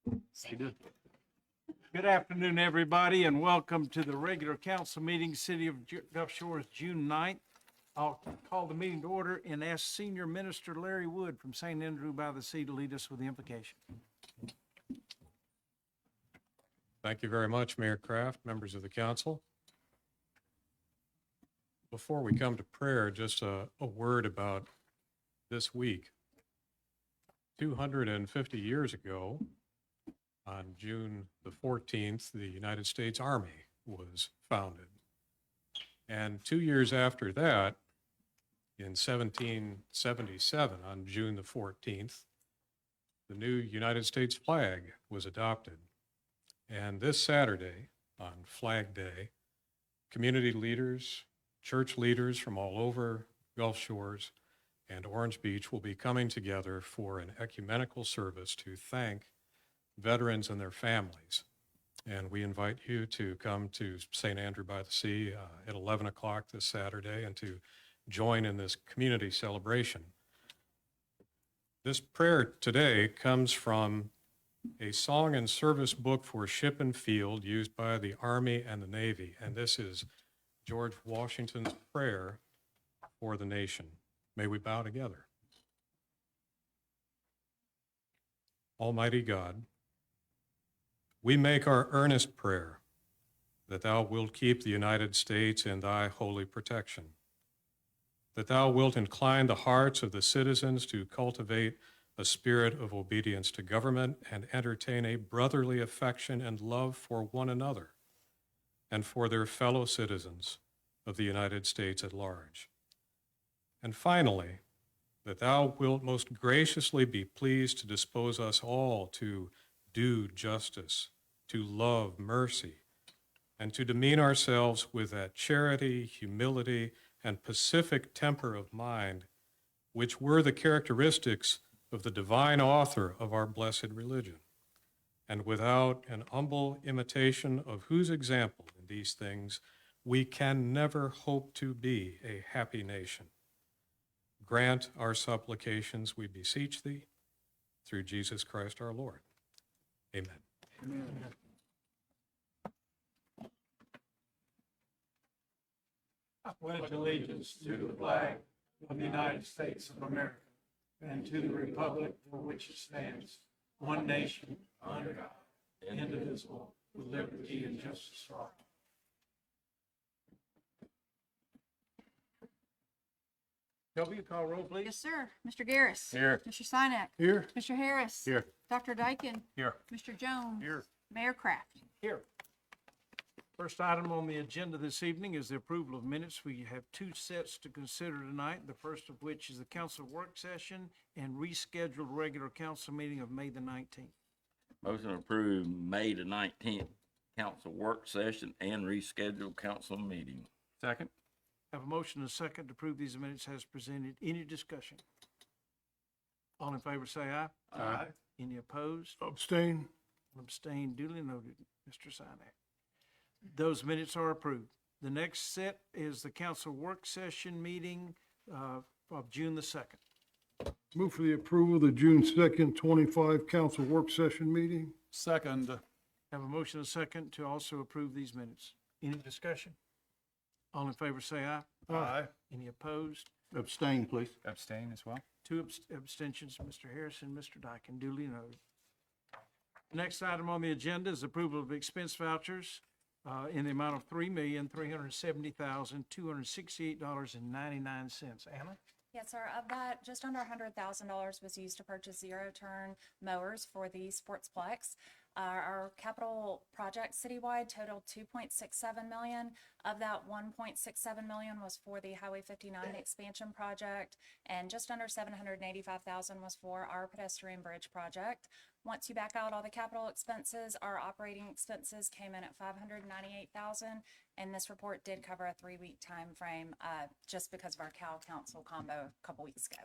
Good afternoon, everybody, and welcome to the regular council meeting, City of Gulf Shores, June 9th. I'll call the meeting to order and ask Senior Minister Larry Wood from St. Andrew by the Sea to lead us with the invocation. Thank you very much, Mayor Kraft, members of the council. Before we come to prayer, just a word about this week. 250 years ago, on June the 14th, the United States Army was founded. And 2 years after that, in 1777, on June the 14th, the new United States flag was adopted. And this Saturday, on Flag Day, community leaders, church leaders from all over Gulf Shores and Orange Beach will be coming together for an ecumenical service to thank veterans and their families. And we invite you to come to St. Andrew by the Sea at 11 o'clock this Saturday and to join in this community celebration. This prayer today comes from a song and service book for ship and field used by the Army and the Navy. And this is George Washington's prayer for the nation. May we bow together. Almighty God, we make our earnest prayer that thou wilt keep the United States in thy holy protection, that thou wilt incline the hearts of the citizens to cultivate a spirit of obedience to government and entertain a brotherly affection and love for one another and for their fellow citizens of the United States at large. And finally, that thou wilt most graciously be pleased to dispose us all to do justice, to love mercy, and to demean ourselves with that charity, humility, and pacific temper of mind which were the characteristics of the divine author of our blessed religion, and without an humble imitation of whose example in these things we can never hope to be a happy nation. Grant our supplications, we beseech thee, through Jesus Christ our Lord. Amen. Amen. I pledge allegiance to the flag of the United States of America and to the republic for which it stands, one nation, under God, indivisible, with liberty and justice for all. Shelby, you call roll, please. Yes, sir. Mr. Garris. Here. Mr. Sinek. Here. Mr. Harris. Here. Dr. Dyken. Here. Mr. Jones. Here. Mayor Kraft. Here. First item on the agenda this evening is the approval of minutes. We have two sets to consider tonight, the first of which is the council work session and rescheduled regular council meeting of May the 19th. Motion to approve May the 19th council work session and rescheduled council meeting. Second. Have a motion and a second to approve these minutes as presented. Any discussion? All in favor say aye. Aye. Any opposed? Abstain. Abstained, duly noted, Mr. Sinek. Those minutes are approved. The next set is the council work session meeting of June the 2nd. Move for the approval of the June 2nd, 25 council work session meeting. Second. Have a motion and a second to also approve these minutes. Any discussion? All in favor say aye. Aye. Any opposed? Abstain, please. Abstain as well. Two abstentions, Mr. Harrison, Mr. Dyken, duly noted. Next item on the agenda is approval of expense vouchers in the amount of $3,370,268.99. Anna? Yes, sir. Of that, just under $100,000 was used to purchase zero-turn mowers for the Sportsplex. Our capital project citywide totaled $2.67 million. Of that, $1.67 million was for the Highway 59 expansion project, and just under $785,000 was for our pedestrian bridge project. Once you back out all the capital expenses, our operating expenses came in at $598,000, and this report did cover a 3-week time frame, just because of our Cal Council combo a couple weeks ago.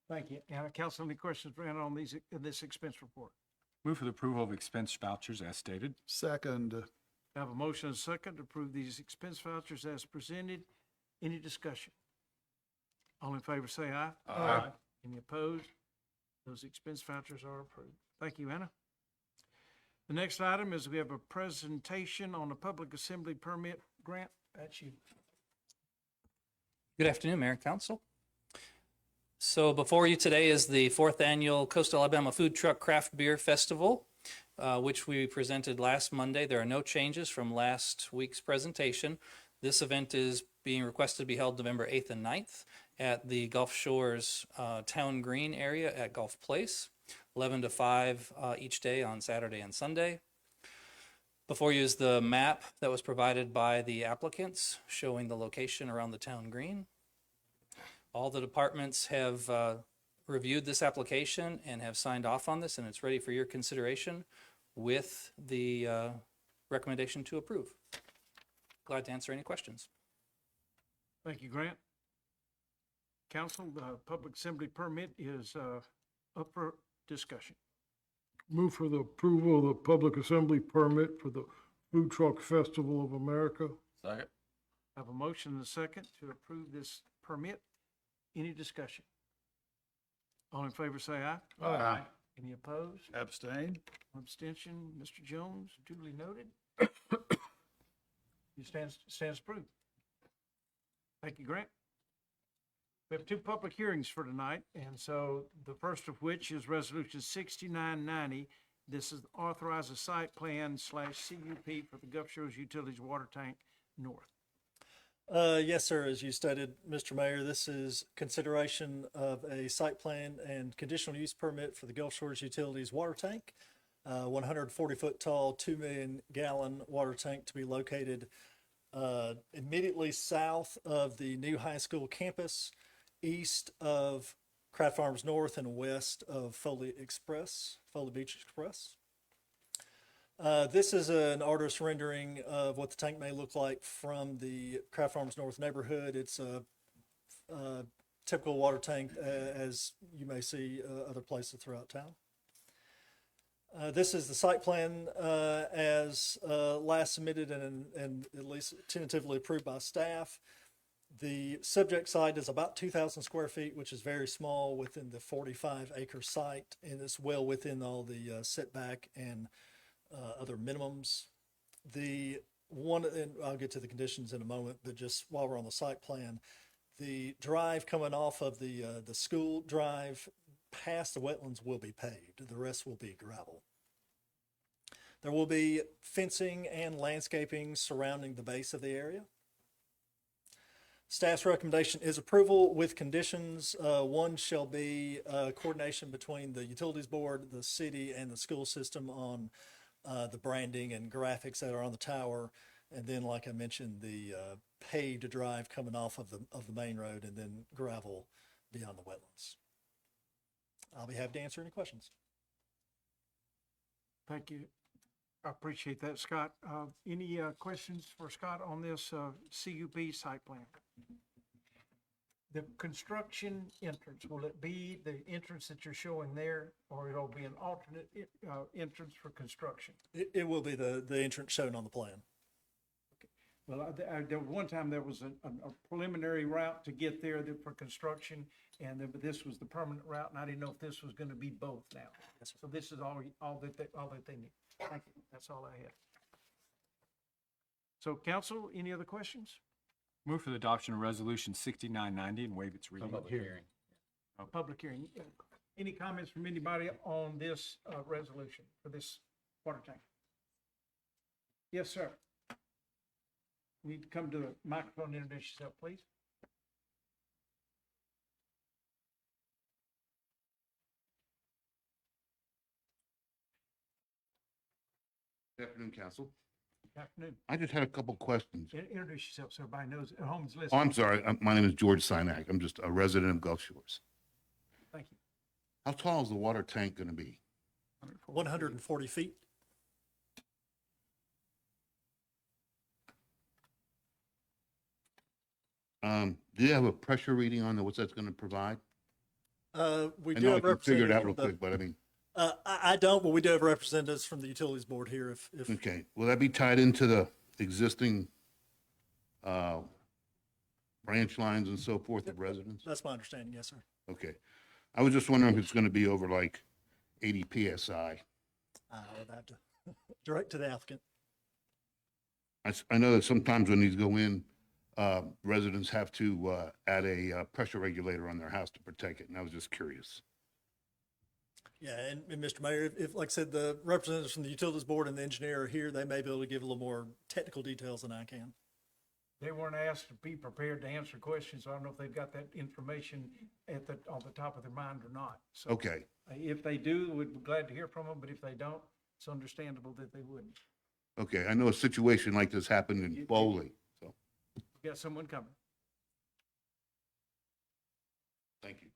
Thank you. Anna, council, any questions for Anna on this expense report? Move for the approval of expense vouchers as stated. Second. I have a motion and a second to approve these expense vouchers as presented. Any discussion? All in favor say aye. Aye. Any opposed? Those expense vouchers are approved. Thank you, Anna. The next item is we have a presentation on the public assembly permit grant. That's you. Good afternoon, Mayor and Council. So before you today is the 4th Annual Coastal Alabama Food Truck Craft Beer Festival, which we presented last Monday. There are no changes from last week's presentation. This event is being requested to be held November 8th and 9th at the Gulf Shores Town Green area at Gulf Place, 11 to 5 each day on Saturday and Sunday. Before you is the map that was provided by the applicants showing the location around the town green. All the departments have reviewed this application and have signed off on this, and it's ready for your consideration with the recommendation to approve. Glad to answer any questions. Thank you, Grant. Council, the public assembly permit is up for discussion. Move for the approval of the public assembly permit for the Food Truck Festival of America. Second. I have a motion and a second to approve this permit. Any discussion? All in favor say aye. Aye. Any opposed? Abstain. Abstention, Mr. Jones, duly noted. You stands approved. Thank you, Grant. We have two public hearings for tonight, and so the first of which is Resolution 6990. This is authorize a site plan / CUP for the Gulf Shores Utilities Water Tank North. Yes, sir. As you stated, Mr. Mayor, this is consideration of a site plan and conditional use permit for the Gulf Shores Utilities water tank. 140-foot tall, 2 million gallon water tank to be located immediately south of the new high school campus, east of Craft Farms North and west of Foley Beach Express. This is an artist rendering of what the tank may look like from the Craft Farms North neighborhood. It's a typical water tank as you may see other places throughout town. This is the site plan as last submitted and at least tentatively approved by staff. The subject site is about 2,000 square feet, which is very small within the 45-acre site, and it's well within all the setback and other minimums. The one, and I'll get to the conditions in a moment, but just while we're on the site plan, the drive coming off of the school drive past the wetlands will be paved. The rest will be gravel. There will be fencing and landscaping surrounding the base of the area. Staff's recommendation is approval with conditions. One shall be coordination between the utilities board, the city, and the school system on the branding and graphics that are on the tower. And then, like I mentioned, the paved drive coming off of the main road and then gravel beyond the wetlands. I'll be happy to answer any questions. Thank you. I appreciate that, Scott. Any questions for Scott on this CUP site plan? The construction entrance, will it be the entrance that you're showing there, or it'll be an alternate entrance for construction? It will be the entrance shown on the plan. Well, there one time there was a preliminary route to get there for construction, and then, but this was the permanent route, and I didn't know if this was going to be both now. Yes, sir. So this is all that they need. Thank you. That's all I have. So, council, any other questions? Move for the adoption of Resolution 6990 and waive its reading. Public hearing. Any comments from anybody on this resolution for this water tank? Yes, sir. You need to come to the microphone and introduce yourself, please. Good afternoon, Council. Good afternoon. I just had a couple questions. Introduce yourself so everybody knows at home is Oh, listening. I'm sorry. My name is George Sinak. I'm just a resident of Gulf Shores. Thank you. How tall is the water tank going to be? 140 feet. Do you have a pressure reading on what that's going to provide? We I do know I have can figure it out representatives real from quick, but I mean, I don't, but we do have representatives from the utilities board here if okay. Will that be tied into the existing branch lines and so forth of residents? that's my understanding. Yes, sir. Okay. I was just wondering if it's going to be over like 80 PSI. I would have to direct to the applicant. I know that sometimes when these go in, residents have to add a pressure regulator on their house to protect it, and I was just curious. Yeah, and Mr. Mayor, if, like I said, the representatives from the Utilities Board and the engineer are here, they may be able to give a little more technical details than I can. They weren't asked to be prepared to answer questions, so I don't know if they've got that information on the top of their mind or not. So Okay, if they do, we'd be glad to hear from them, but if they don't, it's understandable that they wouldn't. okay. I know a situation like this happened in Foley, so, We got someone coming. thank you.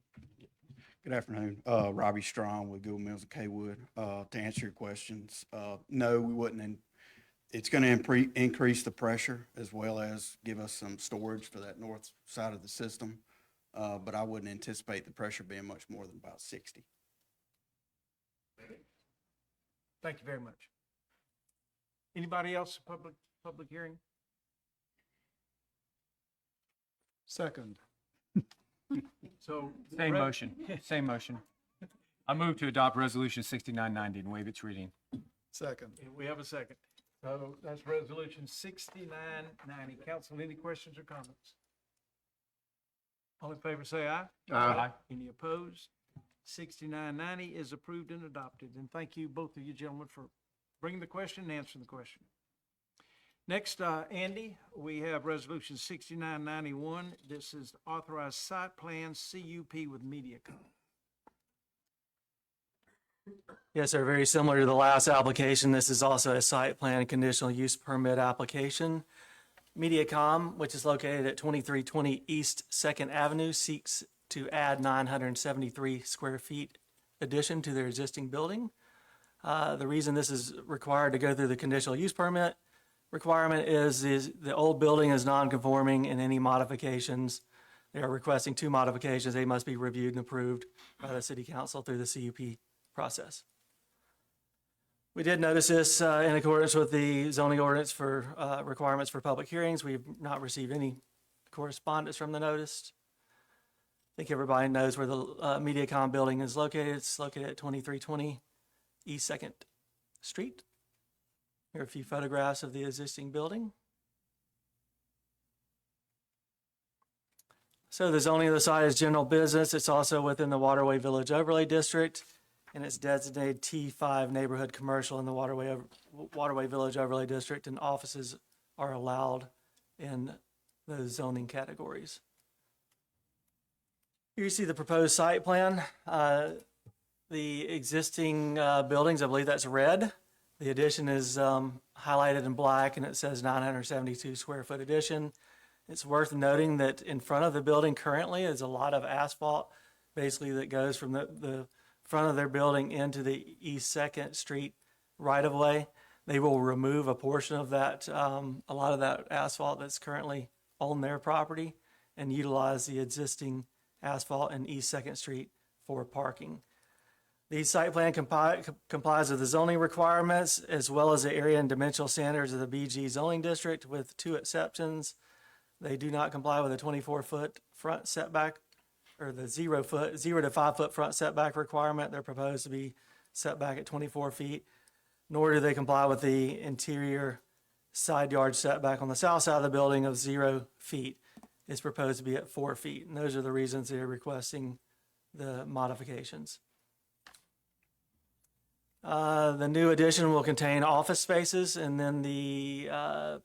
Good afternoon. Robbie Strong with Google Mills of Kaywood. To answer your questions, no, we wouldn't. And it's going to increase the pressure as well as give us some storage for that north side of the system. But I wouldn't anticipate the pressure being much more than about 60. Thank you very much. Anybody else, public hearing? Second. So. Same motion, same motion. I move to adopt Resolution 6990 and waive its reading. Second. We have a second. So that's resolution 6990. Council, any questions or comments? All in favor, say aye. Aye. Any opposed? 6990 is approved and adopted. And thank you, both of you gentlemen, for bringing the question and answering the question. Next, Andy, we have resolution 6991. This is authorized site plan CUP with MediaCom. Yes, sir. Very similar to the last application. This is also a site plan conditional use permit application. MediaCom, which is located at 2320 East 2nd Avenue, seeks to add 973 square feet addition to their existing building. The reason this is required to go through the conditional use permit requirement is the old building is non-conforming, and any modifications, they are requesting 2 modifications. They must be reviewed and approved by the city council through the CUP process. We did notice this in accordance with the zoning ordinance for requirements for public hearings. We've not received any correspondence from the notice. I think everybody knows where the MediaCom building is located. It's located at 2320 East 2nd Street. Here are a few photographs of the existing building. So the zoning of the site is general business. It's also within the Waterway Village Overlay District, and it's designated T5 neighborhood commercial in the Waterway Village Overlay District, and offices are allowed in those zoning categories. Here you see the proposed site plan. The existing buildings, I believe that's red. The addition is highlighted in black, and it says 972 square foot addition. It's worth noting that in front of the building currently is a lot of asphalt, basically that goes from the front of their building into the East 2nd Street right-of-way. They will remove a portion of that, a lot of that asphalt that's currently on their property, and utilize the existing asphalt in East 2nd Street for parking. The site plan complies with the zoning requirements as well as the area and dimensional standards of the BG zoning district, with 2 exceptions. They do not comply with the 24-foot front setback, or the 0 to 5 foot front setback requirement. They're proposed to be set back at 24 feet, nor do they comply with the interior side yard setback on the south side of the building of 0 feet. It's proposed to be at 4 feet, and those are the reasons they're requesting the modifications. The new addition will contain office spaces, and then the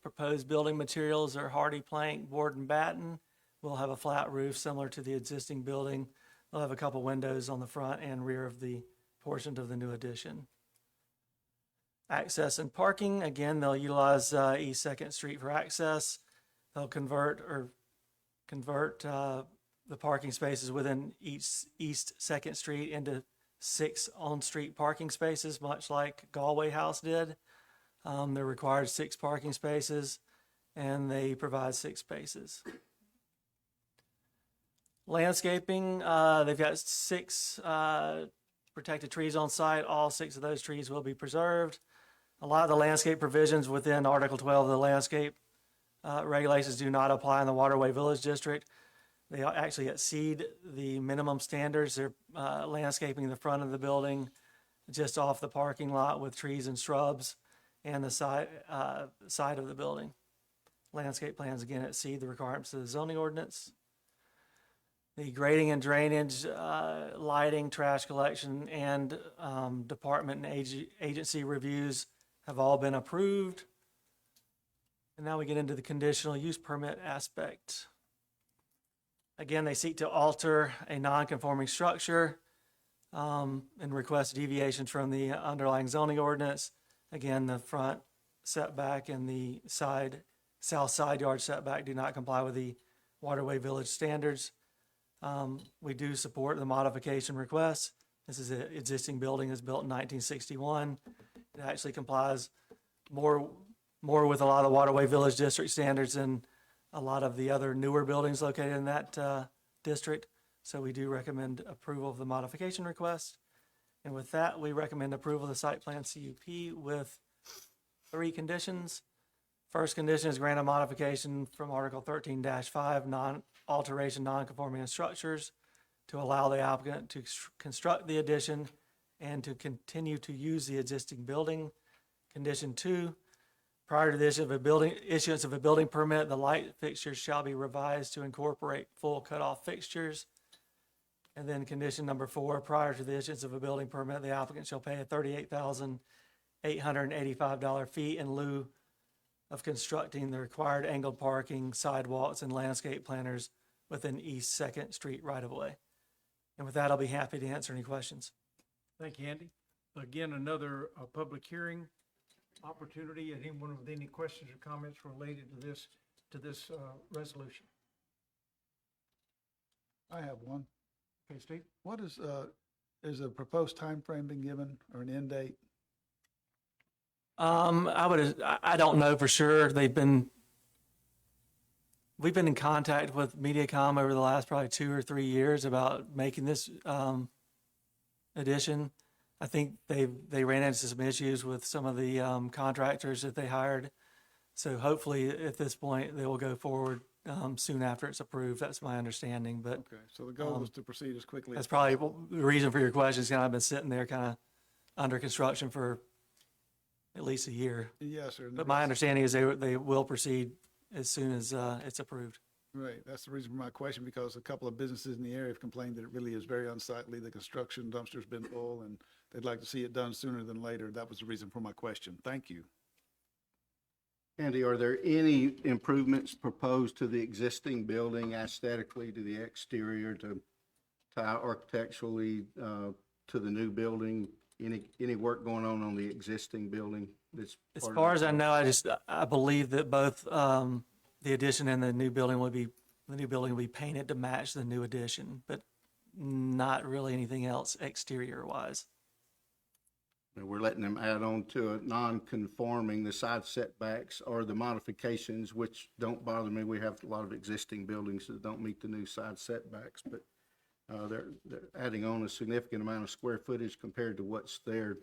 proposed building materials are hardy plank, board, and batten. We'll have a flat roof similar to the existing building. They'll have a couple windows on the front and rear of the portion of the new addition. Access and parking, again, they'll utilize East 2nd Street for access. They'll convert the parking spaces within East 2nd Street into 6 on-street parking spaces, much like Galway House did. They're required 6 parking spaces, and they provide 6 spaces. Landscaping, they've got 6 protected trees on site. All 6 of those trees will be preserved. A lot of the landscape provisions within Article 12 of the landscape regulations do not apply in the Waterway Village District. They actually exceed the minimum standards. They're landscaping the front of the building, just off the parking lot with trees and shrubs and the side of the building. Landscape plans again exceed the requirements of the zoning ordinance. The grading and drainage, lighting, trash collection, and department and agency reviews have all been approved. And now we get into the conditional use permit aspect. Again, they seek to alter a non-conforming structure and request deviations from the underlying zoning ordinance. Again, the front setback and the south side yard setback do not comply with the Waterway Village standards. We do support the modification request. This is an existing building that's built in 1961. It actually complies more with a lot of the Waterway Village District standards than a lot of the other newer buildings located in that district. So we do recommend approval of the modification request. And with that, we recommend approval of the site plan CUP with 3 conditions. First condition is grant a modification from Article 13-5, alteration non-conforming structures, to allow the applicant to construct the addition and to continue to use the existing building. Condition 2, prior to the issuance of a building permit, the light fixtures shall be revised to incorporate full cutoff fixtures. And then condition number 4, prior to the issuance of a building permit, the applicant shall pay a $38,885 fee in lieu of constructing the required angled parking, sidewalks, and landscape planters within East 2nd Street right-of-way. And with that, I'll be happy to answer any questions. Thank you, Andy. Again, another public hearing opportunity. Anyone with any questions or comments related to this resolution? I have one. Okay, Steve? What is a proposed time frame been given or an end date? I don't know for sure. We've been in contact with Mediacom over the last probably 2 or 3 years about making this addition. I think they ran into some issues with some of the contractors that they hired. So hopefully at this point they will go forward soon after it's approved. That's my understanding. But Okay, so the goal is to proceed as quickly that's as probably possible. the reason for your question. Is kind of been sitting there kind of under construction for at least a year. Yes, sir. But my understanding is they will proceed as soon as it's approved. Right, that's the reason for my question, because a couple of businesses in the area have complained that it really is very unsightly. The construction dumpster's been full, and they'd like to see it done sooner than later. That was the reason for my question. Thank you. Andy, are there any improvements proposed to the existing building aesthetically, to the exterior, to architecturally, to the new building? Any work going on the existing building that's? As far as I know, I believe that both the addition and the new building will be painted to match the new addition, but not really anything else exterior wise. We're letting them add on to it, non-conforming, the side setbacks or the modifications, which don't bother me. We have a lot of existing buildings that don't meet the new side setbacks, but they're adding on a significant amount of square footage compared to what's there.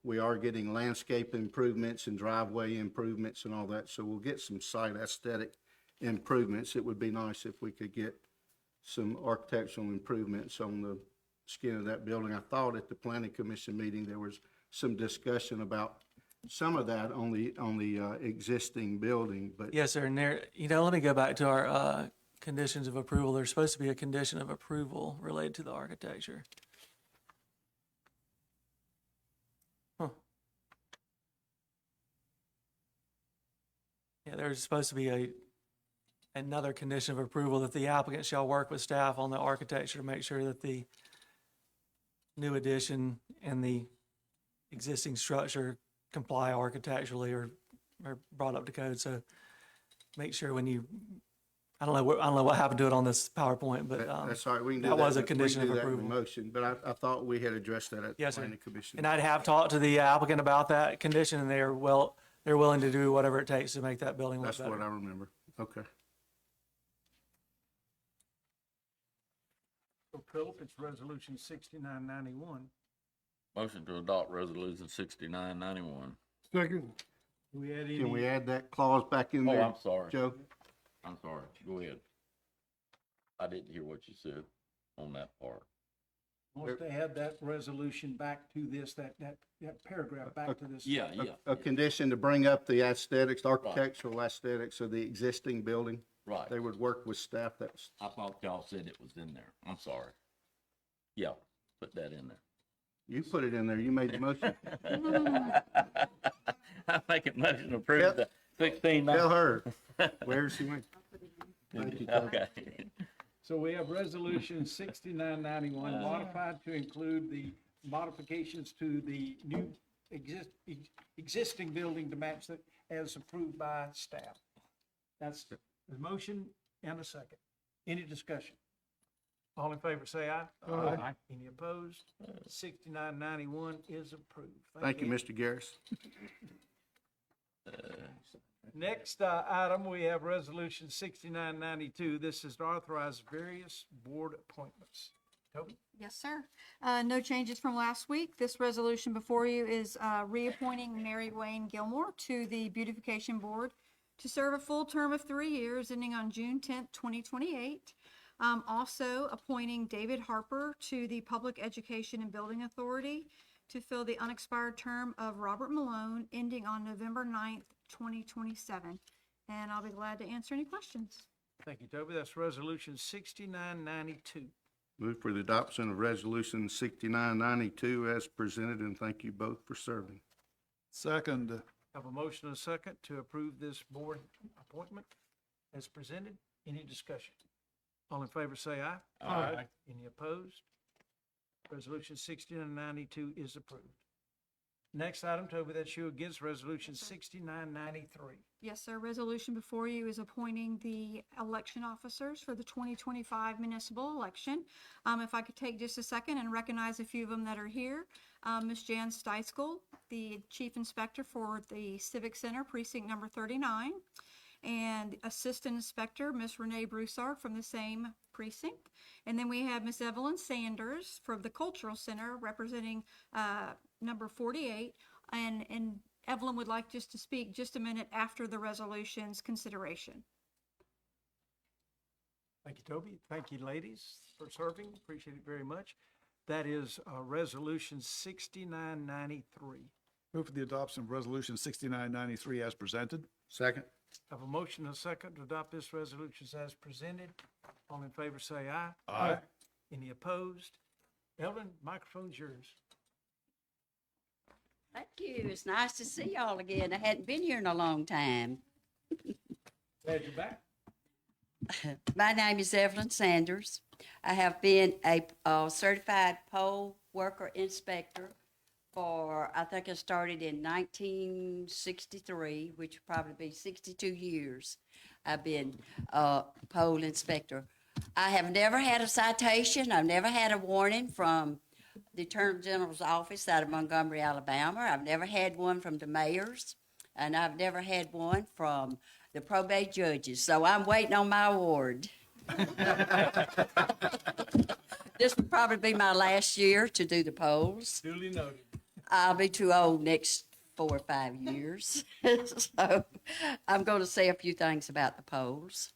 We are getting landscape improvements and driveway improvements and all that, so we'll get some site aesthetic improvements. It would be nice if we could get some architectural improvements on the skin of that building. I thought at the planning commission meeting there was some discussion about some of that on the existing building, but Yes, sir. And there, let me go back to our conditions of approval. There's supposed to be a condition of approval related to the architecture. Yeah, there's supposed to be another condition of approval that the applicant shall work with staff on the architecture to make sure that the new addition and the existing structure comply architecturally or brought up to code. So make sure when I don't know what happened to it on this PowerPoint, but that's all right. We can do that that. was a We can condition do of that in the approval. motion, but I thought we had addressed that at the Yes, sir. planning commission. And I'd have talked to the applicant about that condition, and they're willing to do whatever it takes to make that building look That's better. what I remember. Okay. So Philip, it's resolution 6991. Motion to adopt resolution 6991. Second. Do we add any? Can we add that clause back in Oh, there? I'm sorry. Joe? I'm sorry. Go ahead. I didn't hear what you said on that part. Wants to add that resolution back to this, that paragraph back to this. Yeah, yeah, A condition to bring up the aesthetics, architectural aesthetics of the existing building. right. They would work with staff. That was, I thought y'all said it was in there. I'm sorry. Yeah, put that in there. you put it in there. You made the motion. I make a motion to approve Yep. the 16. Tell her. Where's she went? Thank you, Todd. Okay. So we have resolution 6991 modified to include the modifications to the new existing building to match that as approved by staff. That's the motion and a second. Any discussion? All in favor, say aye. Aye. Any opposed? 6991 is approved. Thank you, Mr. Garris. Next item, we have resolution 6992. This is to authorize various board appointments. Toby? Yes, sir. No changes from last week. This resolution before you is reappointing Mary Wayne Gilmore to the Beautification Board to serve a full term of 3 years ending on June 10th, 2028. Also appointing David Harper to the Public Education and Building Authority to fill the unexpired term of Robert Malone ending on November 9th, 2027. And I'll be glad to answer any questions. Thank you, Toby. That's resolution 6992. Move for the adoption of resolution 6992 as presented, and thank you both for serving. Second. Have a motion and a second to approve this board appointment as presented. Any discussion? All in favor, say aye. Aye. Any opposed? Resolution 6992 is approved. Next item, Toby, that's you against resolution 6993. Yes, sir. Resolution before you is appointing the election officers for the 2025 municipal election. If I could take just a second and recognize a few of them that are here. Ms. Jan Steiskell, the Chief Inspector for the Civic Center, Precinct Number 39. And Assistant Inspector, Ms. Renee Broussard from the same precinct. And then we have Ms. Evelyn Sanders from the Cultural Center representing number 48. And Evelyn would like just to speak just a minute after the resolution's consideration. Thank you, Toby. Thank you, ladies, for serving. Appreciate it very much. That is resolution 6993. Move for the adoption of resolution 6993 as presented. Second. Have a motion and a second to adopt this resolution as presented. All in favor, say aye. Aye. Any opposed? Evelyn, microphone's yours. Thank you. It's nice to see y'all again. I hadn't been here in a long time. Glad you're back. My name is Evelyn Sanders. I have been a certified poll worker inspector for, I think I started in 1963, which would probably be 62 years. I've been a poll inspector. I have never had a citation. I've never had a warning from the Attorney General's office out of Montgomery, Alabama. I've never had one from the mayors, and I've never had one from the probate judges. So I'm waiting on my award. This will probably be my last year to do the polls. Duly noted. I'll be too old next 4 or 5 years. So I'm going to say a few things about the polls.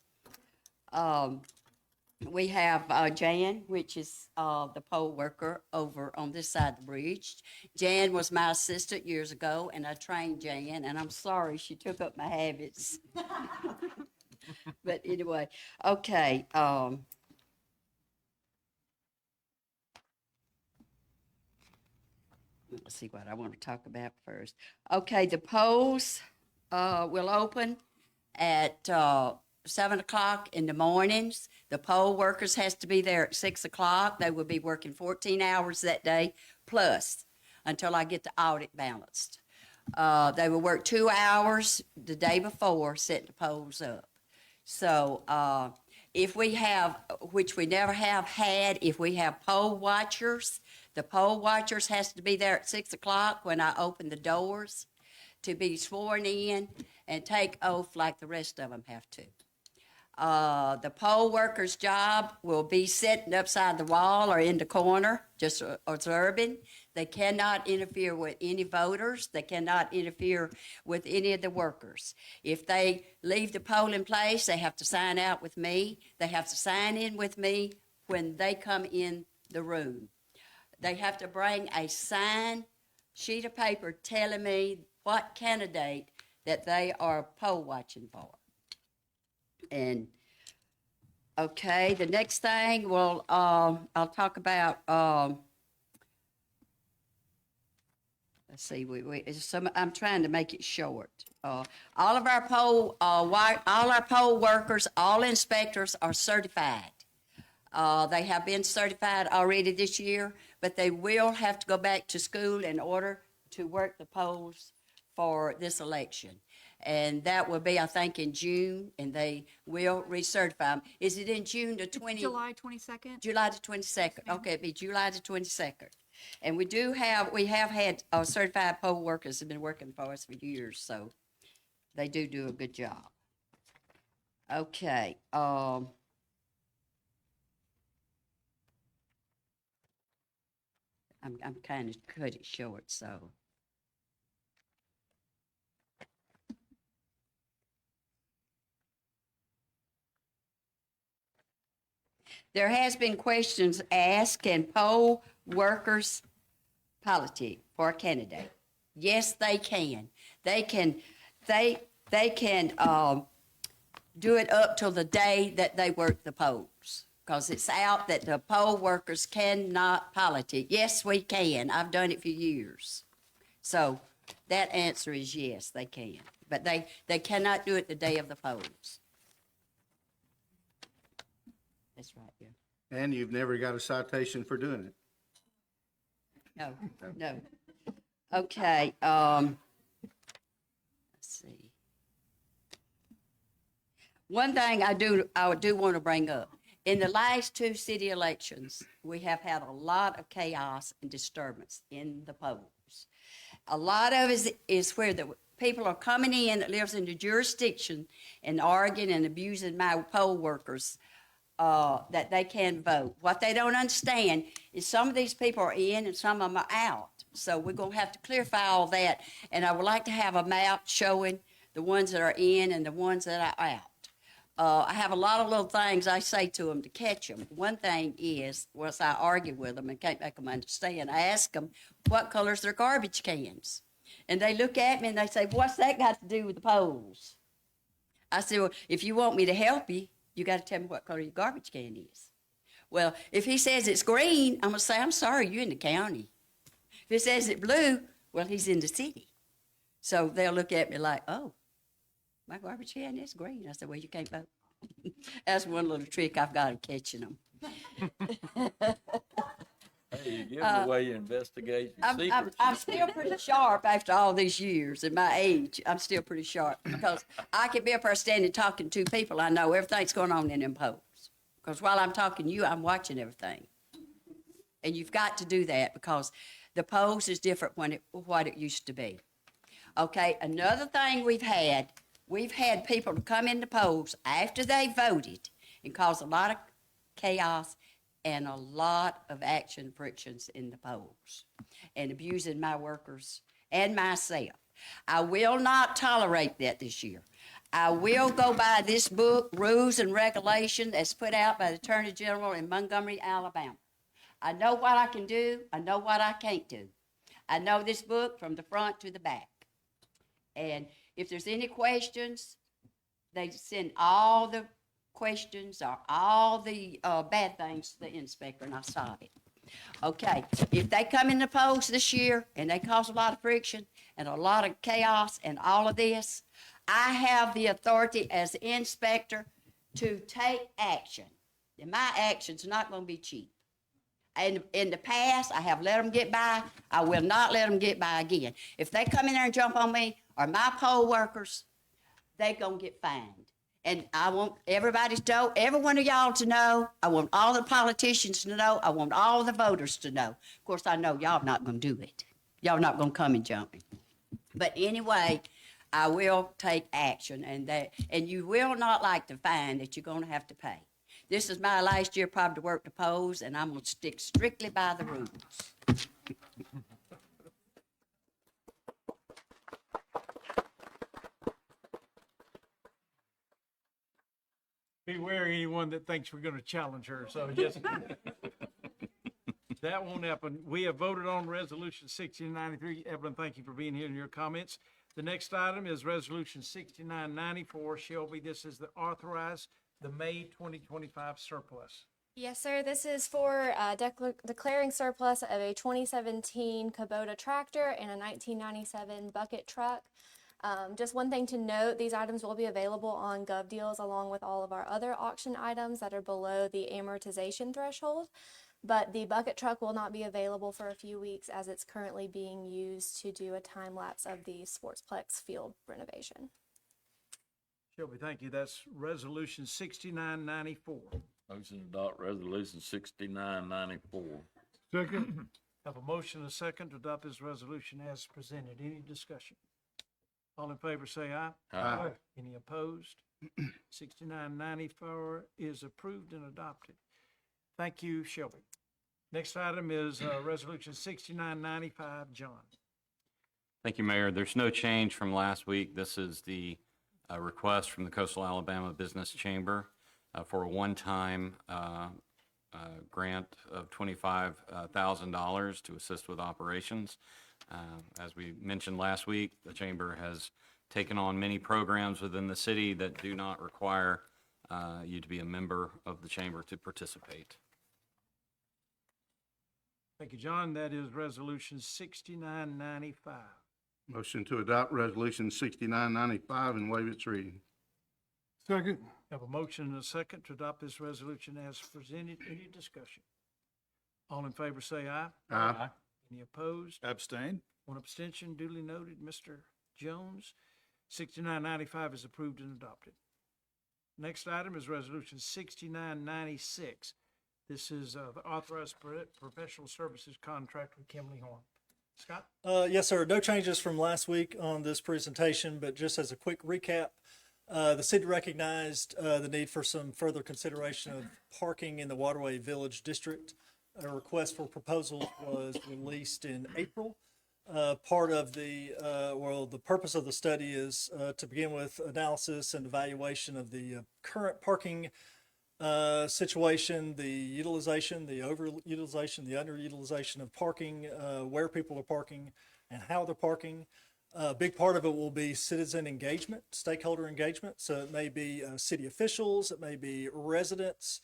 We have Jan, which is the poll worker over on this side of the bridge. Jan was my assistant years ago, and I trained Jan, and I'm sorry she took up my habits. But anyway, okay. Let's see what I want to talk about first. Okay, the polls will open at 7 o'clock in the mornings. The poll workers has to be there at 6 o'clock. They will be working 14 hours that day plus until I get the audit balanced. They will work 2 hours the day before setting the polls up. So if we have, which we never have had, if we have poll watchers, the poll watchers has to be there at 6 o'clock when I open the doors to be sworn in and take oath like the rest of them have to. The poll worker's job will be sitting upside the wall or in the corner, just observing. They cannot interfere with any voters. They cannot interfere with any of the workers. If they leave the polling place, they have to sign out with me. They have to sign in with me when they come in the room. They have to bring a signed sheet of paper telling me what candidate that they are poll watching for. And, okay, the next thing, well, I'll talk about, let's see, I'm trying to make it short. All of our poll, all our poll workers, all inspectors are certified. They have been certified already this year, but they will have to go back to school in order to work the polls for this election. And that will be, I think, in June, and they will recertify them. Is it in June the 20? July 22nd. July the 22nd. Okay, it'd be July the 22nd. And we have had certified poll workers have been working for us for years, so they do a good job. Okay, I'm kind of cut it short, so. There has been questions asked, can poll workers politic for a candidate? Yes, they can. They can do it up till the day that they work the polls, because it's out that the poll workers cannot politic. Yes, we can. I've done it for years. So that answer is yes, they can. But they cannot do it the day of the polls. That's right, yeah. And you've never got a citation for doing it. No. Okay, let's see. One thing I do want to bring up. In the last two city elections, we have had a lot of chaos and disturbance in the polls. A lot of it is where the people are coming in that lives in the jurisdiction and arguing and abusing my poll workers that they can vote. What they don't understand is some of these people are in and some of them are out. So we're going to have to clarify all that. And I would like to have a map showing the ones that are in and the ones that are out. I have a lot of little things I say to them to catch them. One thing is, once I argue with them and can't make them understand, I ask them what color's their garbage cans. And they look at me and they say, what's that got to do with the polls? I say, well, if you want me to help you, you got to tell me what color your garbage can is. Well, if he says it's green, I'm going to say, I'm sorry, you're in the county. If he says it's blue, well, he's in the city. So they'll look at me like, oh, my garbage can is green. I said, well, you can't vote. That's one little trick I've got of catching them. Hey, you're giving away your investigation secrets. I'm still pretty sharp after all these years. At my age, I'm still pretty sharp because I can be up there standing talking to people. I know everything's going on in them polls. Because while I'm talking to you, I'm watching everything. And you've got to do that because the polls is different when what it used to be. Okay, another thing we've had people come in the polls after they voted and cause a lot of chaos and a lot of action frictions in the polls and abusing my workers and myself. I will not tolerate that this year. I will go by this book, Rules and Regulations, that's put out by the Attorney General in Montgomery, Alabama. I know what I can do. I know what I can't do. I know this book from the front to the back. And if there's any questions, they send all the questions or all the bad things to the inspector and I'll solve it. Okay, if they come in the polls this year and they cause a lot of friction and a lot of chaos and all of this, I have the authority as the inspector to take action. And my action's not going to be cheap. And in the past, I have let them get by. I will not let them get by again. If they come in there and jump on me or my poll workers, they're going to get fined. And I want everybody to know, every one of y'all to know. I want all the politicians to know. I want all the voters to know. Of course, I know y'all not going to do it. Y'all not going to come and jump me. But anyway, I will take action, and you will not like the fine that you're going to have to pay. This is my last year probably to work the polls, and I'm going to stick strictly by the rules. Beware anyone that thinks we're going to challenge her, so just. That won't happen. We have voted on Resolution 1693. Evelyn, thank you for being here and your comments. The next item is Resolution 6994. Shelby, this is the authorize the May 2025 surplus. Yes, sir. This is for declaring surplus of a 2017 Kubota tractor and a 1997 bucket truck. Just one thing to note, these items will be available on GovDeals along with all of our other auction items that are below the amortization threshold. But the bucket truck will not be available for a few weeks as it's currently being used to do a time lapse of the Sportsplex field renovation. Shelby, thank you. That's Resolution 6994. Motion to adopt resolution 6994. Second. Have a motion and a second to adopt this resolution as presented. Any discussion? All in favor say aye. Aye. Any opposed? 6994 is approved and adopted. Thank you, Shelby. Next item is Resolution 6995. John. Thank you, Mayor. There's no change from last week. This is the request from the Coastal Alabama Business Chamber for a one-time grant of $25,000 to assist with operations. As we mentioned last week, the Chamber has taken on many programs within the city that do not require you to be a member of the Chamber to participate. Thank you, John. That is Resolution 6995. Motion to adopt resolution 6995 and waive its reading. Second. Have a motion and a second to adopt this resolution as presented. Any discussion? All in favor say aye. Aye. Any opposed? Abstain. One abstention, duly noted. Mr. Jones. 6995 is approved and adopted. Next item is Resolution 6996. This is the authorized professional services contract with Kimley Horn. Scott? Yes, sir. No changes from last week on this presentation, but just as a quick recap, the city recognized the need for some further consideration of parking in the Waterway Village District. A request for proposals was released in April. Part of the purpose of the study is to begin with analysis and evaluation of the current parking situation, the utilization, the overutilization, the underutilization of parking, where people are parking and how they're parking. A big part of it will be citizen engagement, stakeholder engagement. So it may be city officials, it may be residents,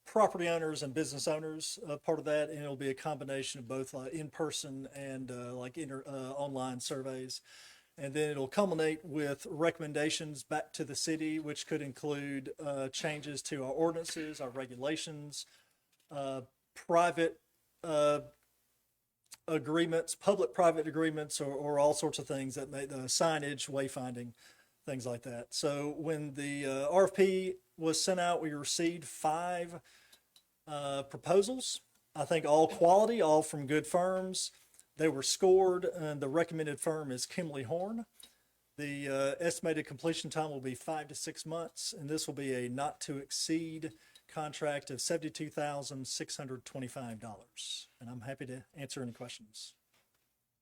property owners and business owners, part of that, and it'll be a combination of both in-person and online surveys. And then it'll culminate with recommendations back to the city, which could include changes to our ordinances, our regulations, private agreements, public-private agreements, or all sorts of things that make the signage, wayfinding, things like that. So when the RFP was sent out, we received 5 proposals. I think all quality, all from good firms. They were scored, and the recommended firm is Kimley Horn. The estimated completion time will be 5 to 6 months, and this will be a not-to-exceed contract of $72,625. And I'm happy to answer any questions.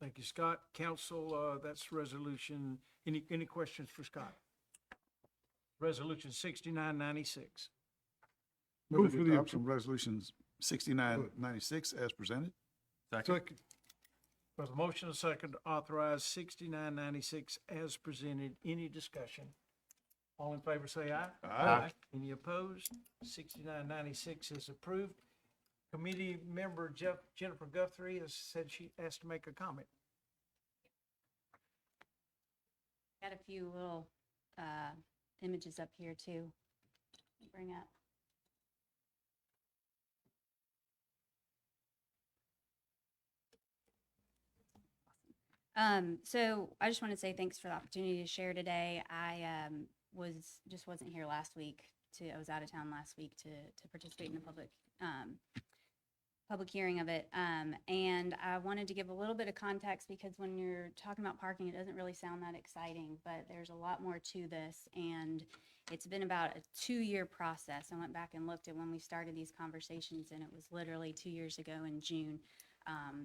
Thank you, Scott. Council, that's resolution. Any questions for Scott? Resolution 6996. Move for the adoption of resolutions 6996 as presented. Second. With a motion and a second to authorize 6996 as presented. Any discussion? All in favor say aye. Aye. Any opposed? 6996 is approved. Committee member Jennifer Guthrie has said she has to make a comment. Got a few little images up here too. Bring up. So I just want to say thanks for the opportunity to share today. I wasn't here last week. I was out of town last week to participate in the public hearing of it. And I wanted to give a little bit of context because when you're talking about parking, it doesn't really sound that exciting, but there's a lot more to this. And it's been about a 2-year process. I went back and looked at when we started these conversations, and it was literally 2 years ago in June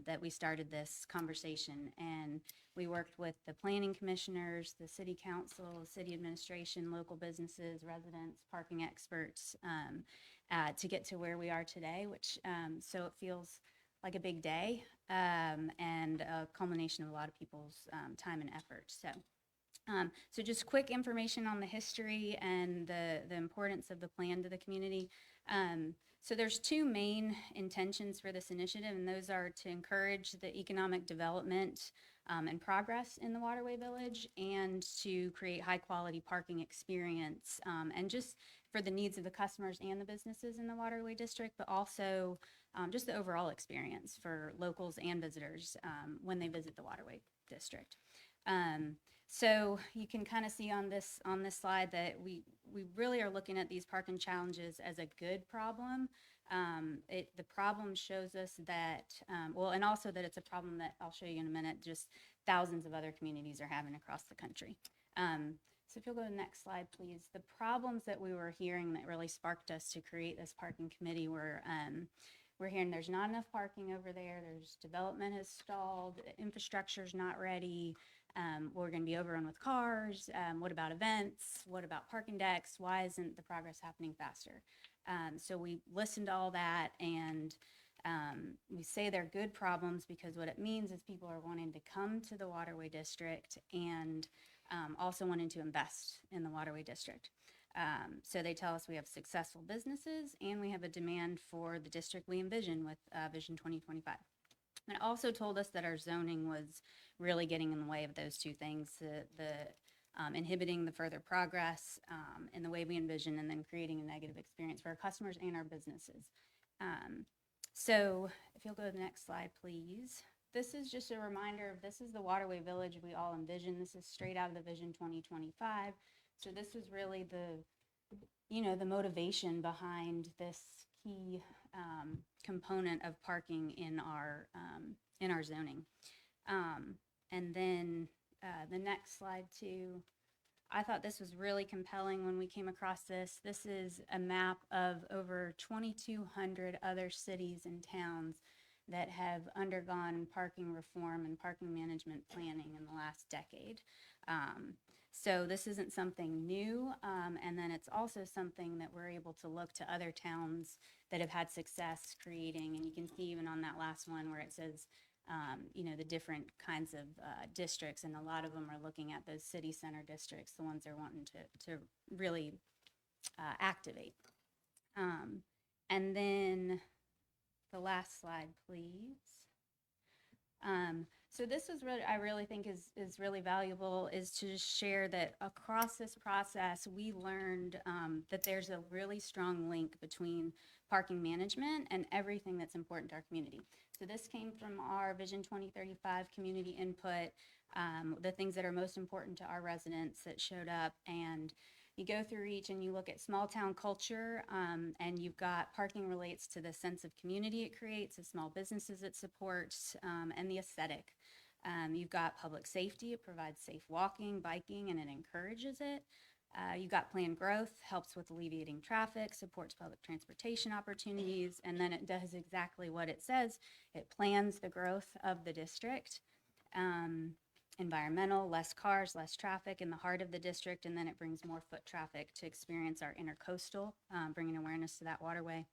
that we started this conversation. And we worked with the planning commissioners, the city council, city administration, local businesses, residents, parking experts to get to where we are today, which so it feels like a big day, and a culmination of a lot of people's time and effort. So just quick information on the history and the importance of the plan to the community. So there's two main intentions for this initiative, and those are to encourage the economic development and progress in the Waterway Village, and to create high-quality parking experience, and just for the needs of the customers and the businesses in the Waterway District, but also just the overall experience for locals and visitors when they visit the Waterway District. So you can kind of see on this slide that we really are looking at these parking challenges as a good problem. The problem shows us that, well, and also that it's a problem that I'll show you in a minute, just thousands of other communities are having across the country. So if you'll go to the next slide, please. The problems that we were hearing that really sparked us to create this parking committee were, we're hearing there's not enough parking over there, there's development has stalled, infrastructure's not ready, we're going to be overrun with cars, what about events, what about parking decks, why isn't the progress happening faster? So we listened to all that, and we say they're good problems because what it means is people are wanting to come to the Waterway District and also wanting to invest in the Waterway District. So they tell us we have successful businesses and we have a demand for the district we envision with Vision 2025. And it also told us that our zoning was really getting in the way of those two things, inhibiting the further progress in the way we envision, and then creating a negative experience for our customers and our businesses. So if you'll go to the next slide, please. This is just a reminder of, this is the Waterway Village we all envision. This is straight out of the Vision 2025. So this was really the motivation behind this key component of parking in our zoning. And then the next slide too, I thought this was really compelling when we came across this. This is a map of over 2,200 other cities and towns that have undergone parking reform and parking management planning in the last decade. So this isn't something new, and then it's also something that we're able to look to other towns that have had success creating, and you can see even on that last one where it says, the different kinds of districts, and a lot of them are looking at those city center districts, the ones they're wanting to really activate. And then the last slide, please. So this is what I really think is really valuable, is to just share that across this process, we learned that there's a really strong link between parking management and everything that's important to our community. So this came from our Vision 2035 community input, the things that are most important to our residents that showed up, and you go through each and you look at small town culture, and you've got parking relates to the sense of community it creates, the small businesses it supports, and the aesthetic. You've got public safety, it provides safe walking, biking, and it encourages it. You've got planned growth, helps with alleviating traffic, supports public transportation opportunities, and then it does exactly what it says. It plans the growth of the district. Environmental, less cars, less traffic in the heart of the district, and then it brings more foot traffic to experience our intercoastal, bringing awareness to that waterway.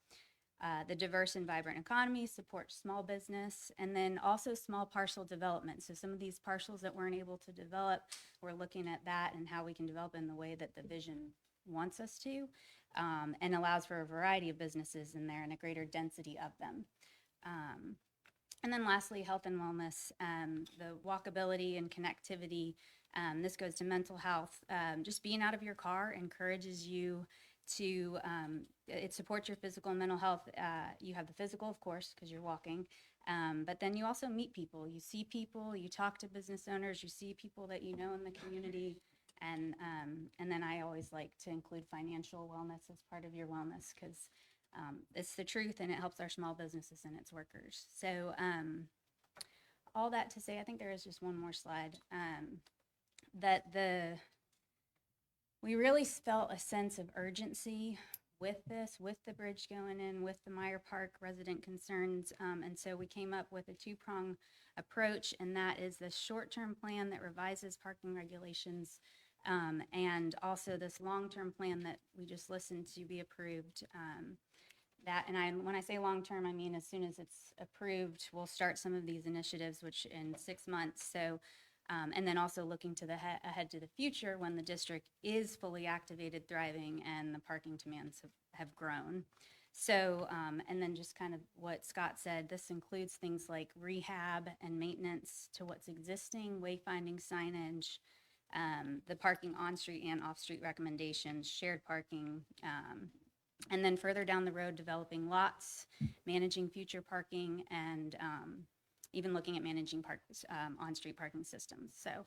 The diverse and vibrant economy supports small business, and then also small parcel development. So some of these parcels that weren't able to develop, we're looking at that and how we can develop in the way that the vision wants us to, and allows for a variety of businesses in there and a greater density of them. And then lastly, health and wellness, the walkability and connectivity. This goes to mental health. Just being out of your car encourages you to, it supports your physical and mental health. You have the physical, of course, because you're walking, but then you also meet people. You see people, you talk to business owners, you see people that you know in the community, and then I always like to include financial wellness as part of your wellness, because it's the truth, and it helps our small businesses and its workers. So all that to say, I think there is just one more slide, that we really felt a sense of urgency with this, with the bridge going in, with the Meyer Park resident concerns, and so we came up with a two-prong approach, and that is the short-term plan that revises parking regulations, and also this long-term plan that we just listened to be approved, that, and when I say long-term, I mean as soon as it's approved, we'll start some of these initiatives, which in 6 months. So, and then also looking to the ahead to the future when the district is fully activated, thriving, and the parking demands have grown. So, and then just kind of what Scott said, this includes things like rehab and maintenance to what's existing, wayfinding signage, the parking on-street and off-street recommendations, shared parking, and then further down the road, developing lots, managing future parking, and even looking at managing on-street parking systems. So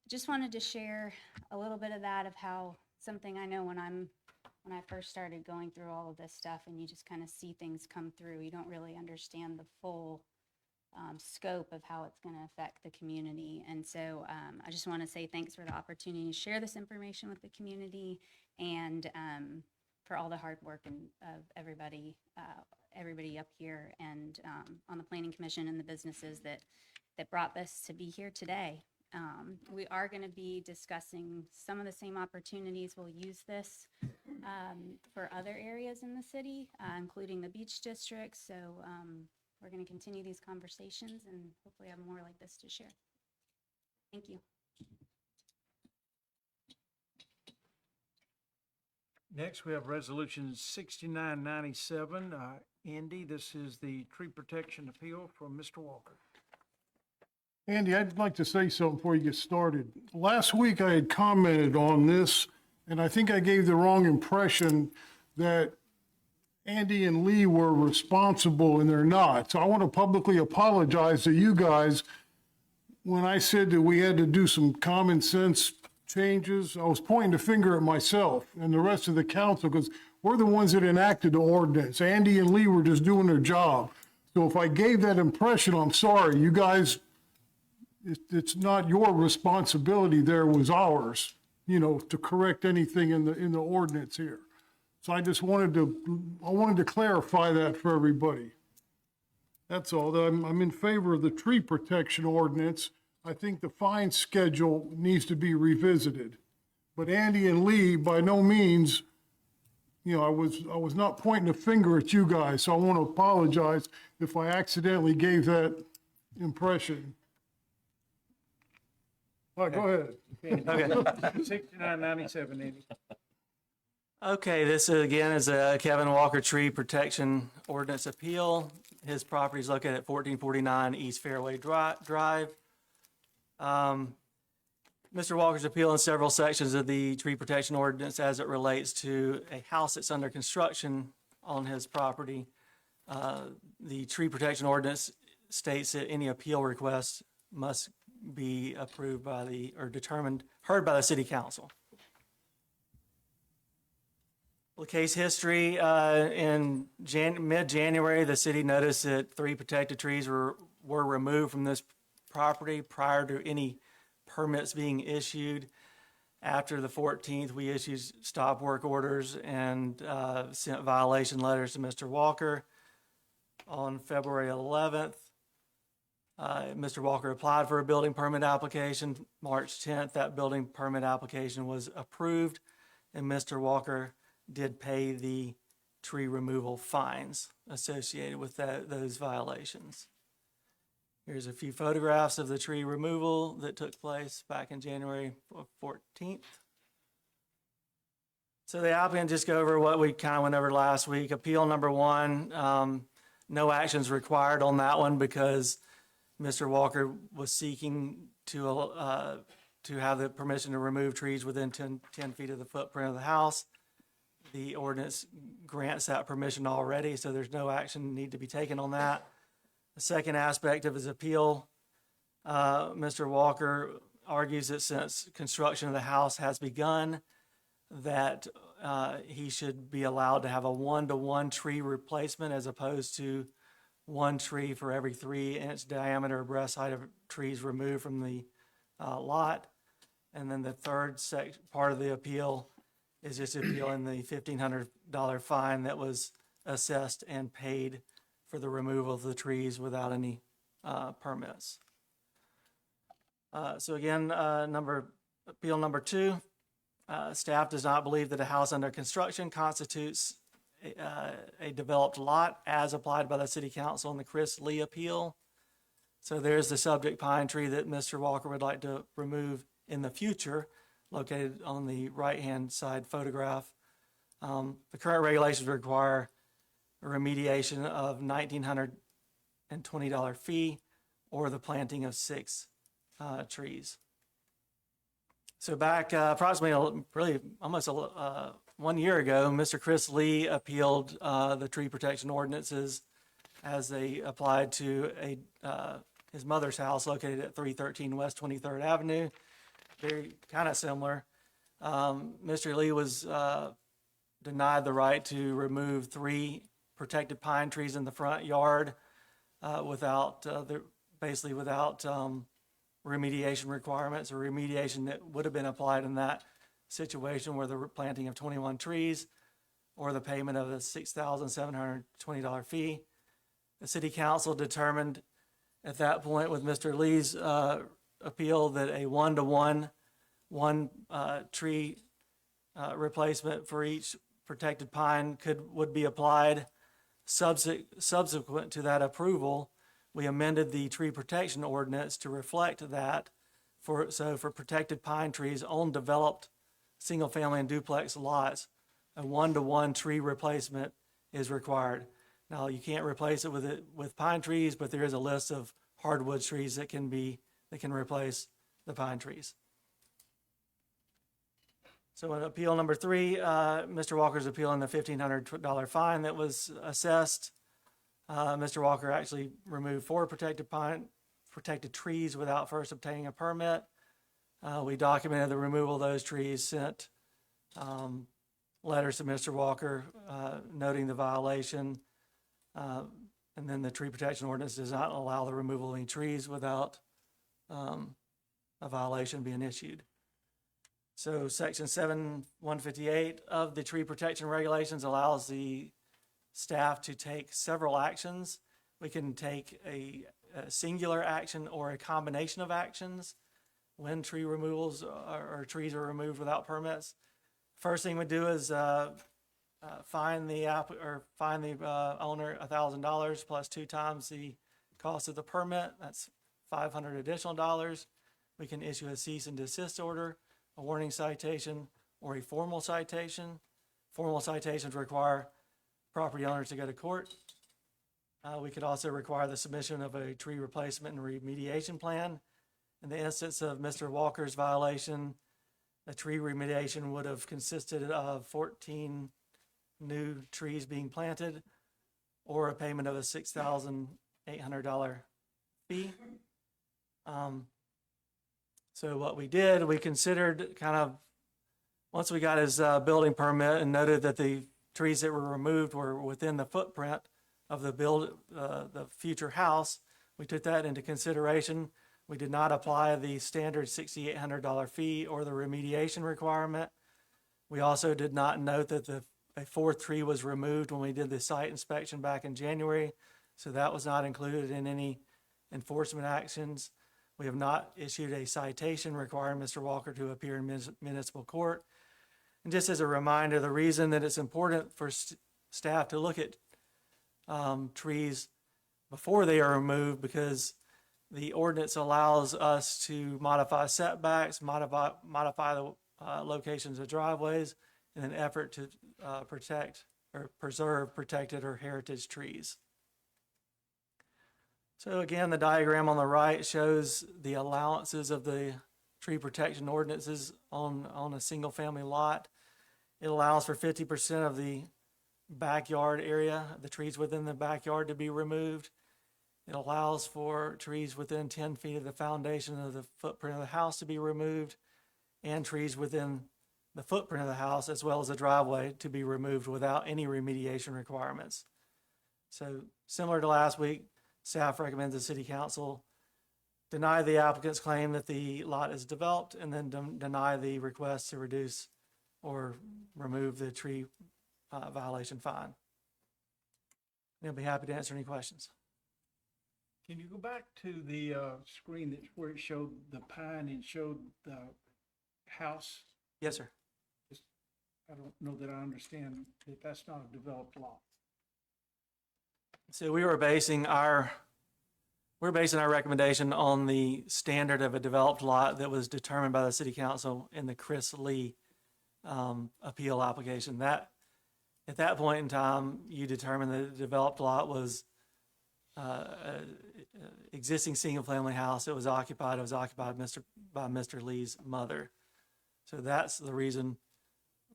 just wanted to share a little bit of that, of how something I know when I first started going through all of this stuff, and you just kind of see things come through, you don't really understand the full scope of how it's going to affect the community. And so I just want to say thanks for the opportunity to share this information with the community, and for all the hard work of everybody up here and on the Planning Commission and the businesses that brought this to be here today. We are going to be discussing some of the same opportunities. We'll use this for other areas in the city, including the beach district. So we're going to continue these conversations and hopefully have more like this to share. Thank you. Next, we have Resolution 6997. Andy, this is the tree protection appeal from Mr. Walker. Andy, I'd like to say something before you get started. Last week I had commented on this, and I think I gave the wrong impression that Andy and Lee were responsible, and they're not. So I want to publicly apologize to you guys. When I said that we had to do some common sense changes, I was pointing the finger at myself and the rest of the council, because we're the ones that enacted the ordinance. Andy and Lee were just doing their job. So if I gave that impression, I'm sorry. You guys, it's not your responsibility. There was ours, to correct anything in the ordinance here. So I just wanted to clarify that for everybody. That's all. I'm in favor of the tree protection ordinance. I think the fine schedule needs to be revisited. But Andy and Lee, by no means, I was not pointing a finger at you guys. So I want to apologize if I accidentally gave that impression. All right, go ahead. Okay. 6997, Andy. Okay, this again is a Kevin Walker Tree Protection Ordinance Appeal. His property is located at 1449 East Fairway Drive. Mr. Walker's appeal in several sections of the tree protection ordinance as it relates to a house that's under construction on his property. The tree protection ordinance states that any appeal request must be approved by heard by the city council. Well, case history, in mid-January, the city noticed that 3 protected trees were removed from this property prior to any permits being issued. After the 14th, we issued stop work orders and sent violation letters to Mr. Walker. On February 11th, Mr. Walker applied for a building permit application. March 10th, that building permit application was approved, and Mr. Walker did pay the tree removal fines associated with those violations. Here's a few photographs of the tree removal that took place back in January 14th. So the applicant, just go over what we kind of went over last week. Appeal number 1, no actions required on that one because Mr. Walker was seeking to have the permission to remove trees within 10 feet of the footprint of the house. The ordinance grants that permission already, so there's no action need to be taken on that. The second aspect of his appeal, Mr. Walker argues that since construction of the house has begun, that he should be allowed to have a 1-to-1 tree replacement as opposed to 1 tree for every 3-inch diameter breast height of trees removed from the lot. And then the third part of the appeal is just appealing the $1,500 fine that was assessed and paid for the removal of the trees without any permits. So again, appeal number 2, staff does not believe that a house under construction constitutes a developed lot as applied by the city council in the Chris Lee appeal. So there's the subject pine tree that Mr. Walker would like to remove in the future, located on the right-hand side photograph. The current regulations require a remediation of $1,920 fee or the planting of 6 trees. So back approximately, really almost 1 year ago, Mr. Chris Lee appealed the tree protection ordinances as they applied to his mother's house located at 313 West 23rd Avenue. Very kind of similar. Mr. Lee was denied the right to remove 3 protected pine trees in the front yard without remediation requirements or remediation that would have been applied in that situation, where the planting of 21 trees or the payment of a $6,720 fee. The city council determined at that point with Mr. Lee's appeal that a 1-to-1 tree replacement for each protected pine would be applied. Subsequent to that approval, we amended the tree protection ordinance to reflect that. For protected pine trees on developed single-family and duplex lots, a 1-to-1 tree replacement is required. Now, you can't replace it with pine trees, but there is a list of hardwood trees that can replace the pine trees. So in appeal number 3, Mr. Walker's appealing the $1,500 fine that was assessed. Mr. Walker actually removed 4 protected trees without first obtaining a permit. We documented the removal of those trees, sent letters to Mr. Walker noting the violation. And then the tree protection ordinance does not allow the removal of any trees without a violation being issued. So section 7-158 of the tree protection regulations allows the staff to take several actions. We can take a singular action or a combination of actions when tree removals or trees are removed without permits. First thing we do is fine the owner $1,000 plus 2 times the cost of the permit. That's $500 additional dollars. We can issue a cease and desist order, a warning citation, or a formal citation. Formal citations require property owners to go to court. We could also require the submission of a tree replacement and remediation plan. In the instance of Mr. Walker's violation, the tree remediation would have consisted of 14 new trees being planted or a payment of a $6,800 fee. So what we did, we considered once we got his building permit and noted that the trees that were removed were within the footprint of the future house, we took that into consideration. We did not apply the standard $6,800 fee or the remediation requirement. We also did not note that a 4th tree was removed when we did the site inspection back in January, so that was not included in any enforcement actions. We have not issued a citation requiring Mr. Walker to appear in municipal court. And just as a reminder, the reason that it's important for staff to look at trees before they are removed, because the ordinance allows us to modify setbacks, modify the locations of driveways in an effort to protect or preserve protected or heritage trees. So again, the diagram on the right shows the allowances of the tree protection ordinances on a single family lot. It allows for 50% of the backyard area, the trees within the backyard, to be removed. It allows for trees within 10 feet of the foundation of the footprint of the house to be removed, and trees within the footprint of the house as well as the driveway to be removed without any remediation requirements. So similar to last week, staff recommends the city council deny the applicant's claim that the lot is developed and then deny the request to reduce or remove the tree violation fine. And I'll be happy to answer any questions. Can you go back to the screen where it showed the pine and showed the house? Yes, sir. I don't know that I understand that that's not a developed lot. So we're basing our recommendation on the standard of a developed lot that was determined by the city council in the Chris Lee appeal application. That, at that point in time, you determined that the developed lot was existing single-family house. It was occupied by Mr. Lee's mother. So that's the reason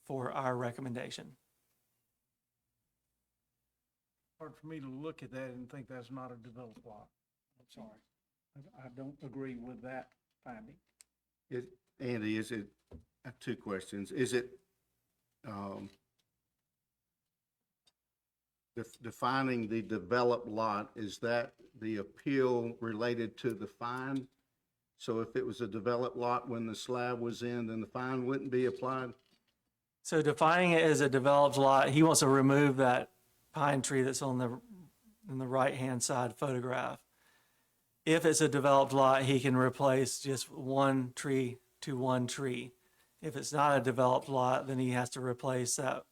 for our recommendation. Hard for me to look at that and think that's not a developed lot. I'm sorry. I don't agree with that finding. Andy, I have two questions. Is it, defining the developed lot, is that the appeal related to the fine? So if it was a developed lot when the slab was in, then the fine wouldn't be applied? So defining it as a developed lot, he wants to remove that pine tree that's on the right-hand side photograph. If it's a developed lot, he can replace just one tree to one tree. If it's not a developed lot, then he has to replace that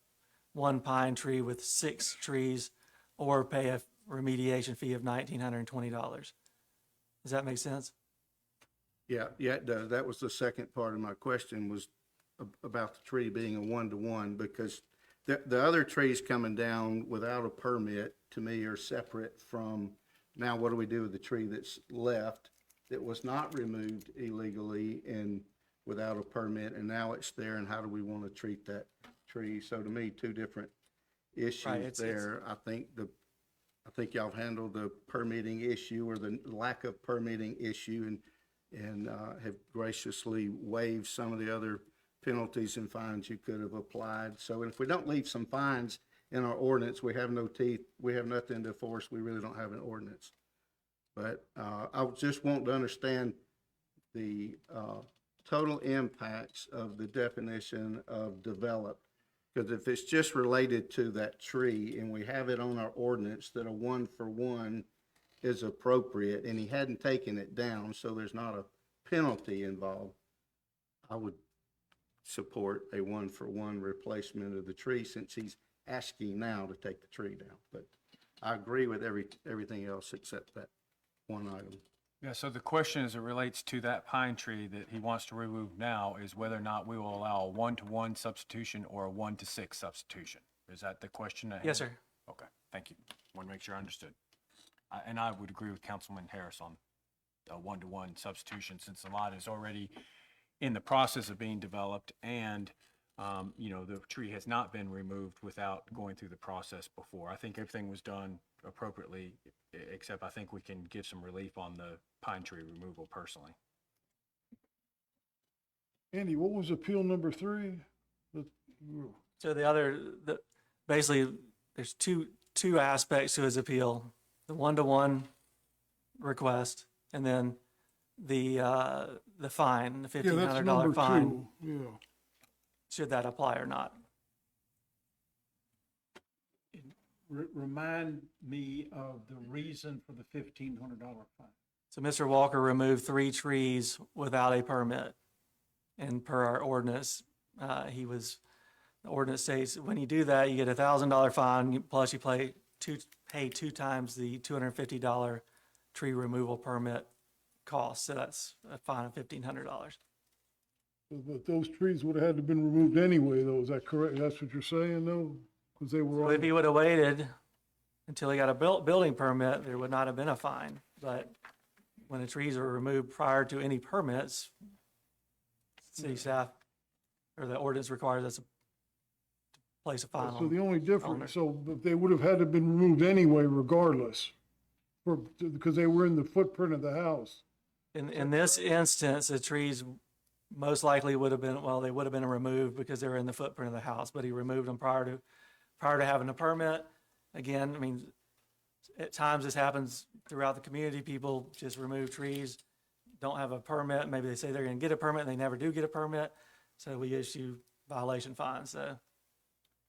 one pine tree with 6 trees or pay a remediation fee of $1,920. Does that make sense? Yeah, it does. That was the second part of my question, was about the tree being a one-to-one, because the other trees coming down without a permit, to me, are separate from, now what do we do with the tree that's left that was not removed illegally and without a permit, and now it's there, and how do we want to treat that tree? So to me, two different issues there. I think y'all have handled the permitting issue or the lack of permitting issue and have graciously waived some of the other penalties and fines you could have applied. So if we don't leave some fines in our ordinance, we have no teeth, we have nothing to enforce, we really don't have an ordinance. But I just want to understand the total impacts of the definition of developed. Because if it's just related to that tree and we have it on our ordinance that a one-for-one is appropriate, and he hadn't taken it down, so there's not a penalty involved, I would support a one-for-one replacement of the tree, since he's asking now to take the tree down. But I agree with everything else except that one item. Yeah, so the question as it relates to that pine tree that he wants to remove now is whether or not we will allow a 1-to-1 substitution or a 1-to-6 substitution. Is that the question at hand? Yes, sir. Okay, thank you. Want to make sure I understood. And I would agree with Councilman Harris on a 1-to-1 substitution, since the lot is already in the process of being developed, and the tree has not been removed without going through the process before. I think everything was done appropriately, except I think we can give some relief on the pine tree removal personally. Andy, what was appeal number 3? So basically, there's two aspects to his appeal: the 1-to-1 request, and then the fine, the $1,500 fine. Yeah. Should that apply or not? Remind me of the reason for the $1,500 fine. So Mr. Walker removed 3 trees without a permit. And per our ordinance, the ordinance states when you do that, you get a $1,000 fine, plus you pay 2 times the $250 tree removal permit cost. So that's a fine of $1,500. But those trees would have had to been removed anyway, though. Is that correct? That's what you're saying, though? Because they were So if he would have waited until he got a building permit, there would not have been a fine. But when the trees are removed prior to any permits, city staff or the ordinance requires us to place a fine on. So the only owner. difference, so they would have had to been removed anyway regardless, because they were in the footprint of the house. In this instance, the trees most likely would have been, well, they would have been removed because they were in the footprint of the house, but he removed them prior to having a permit. Again, I mean, at times this happens throughout the community. People just remove trees, don't have a permit. Maybe they say they're going to get a permit and they never do get a permit. So we issue violation fines. So.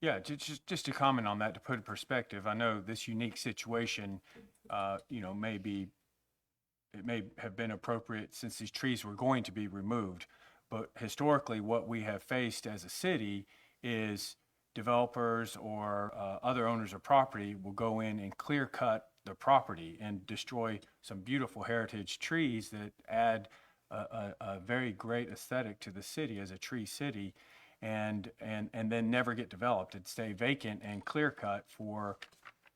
Yeah, just to comment on that, to put in perspective, I know this unique situation, it may have been appropriate since these trees were going to be removed, but historically what we have faced as a city is developers or other owners of property will go in and clear cut the property and destroy some beautiful heritage trees that add a very great aesthetic to the city as a tree city, and then never get developed and stay vacant and clear cut for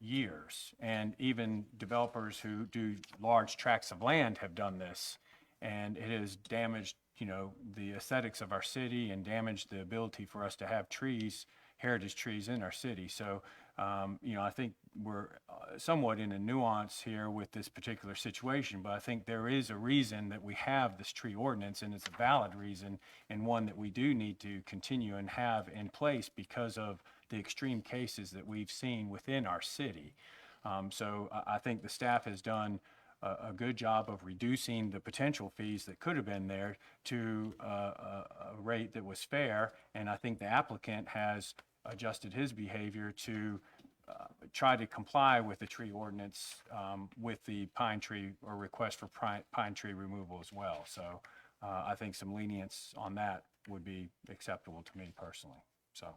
years. And even developers who do large tracts of land have done this, and it has damaged, the aesthetics of our city and damaged the ability for us to have trees, heritage trees in our city. So, I think we're somewhat in a nuance here with this particular situation, but I think there is a reason that we have this tree ordinance, and it's a valid reason, and one that we do need to continue and have in place because of the extreme cases that we've seen within our city. So I think the staff has done a good job of reducing the potential fees that could have been there to a rate that was fair, and I think the applicant has adjusted his behavior to try to comply with the tree ordinance with the pine tree or request for pine tree removal as well. So I think some lenience on that would be acceptable to me personally. So.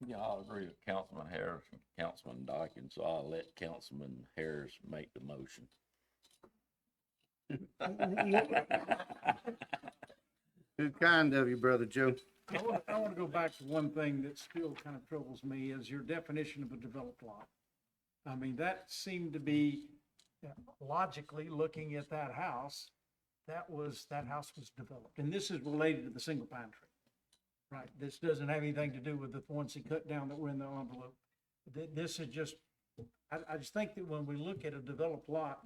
Yeah, I'll agree with Councilman Harris and Councilman Dawkins, so I'll let Councilman Harris make the motion. Too kind of you, Brother Joe. I want to go back to one thing that still kind of troubles me is your definition of a developed lot. I mean, that seemed to be logically looking at that house, that house was developed. And this is related to the single pine tree. Right, this doesn't have anything to do with the ones he cut down that were in the envelope. This is just, I just think that when we look at a developed lot,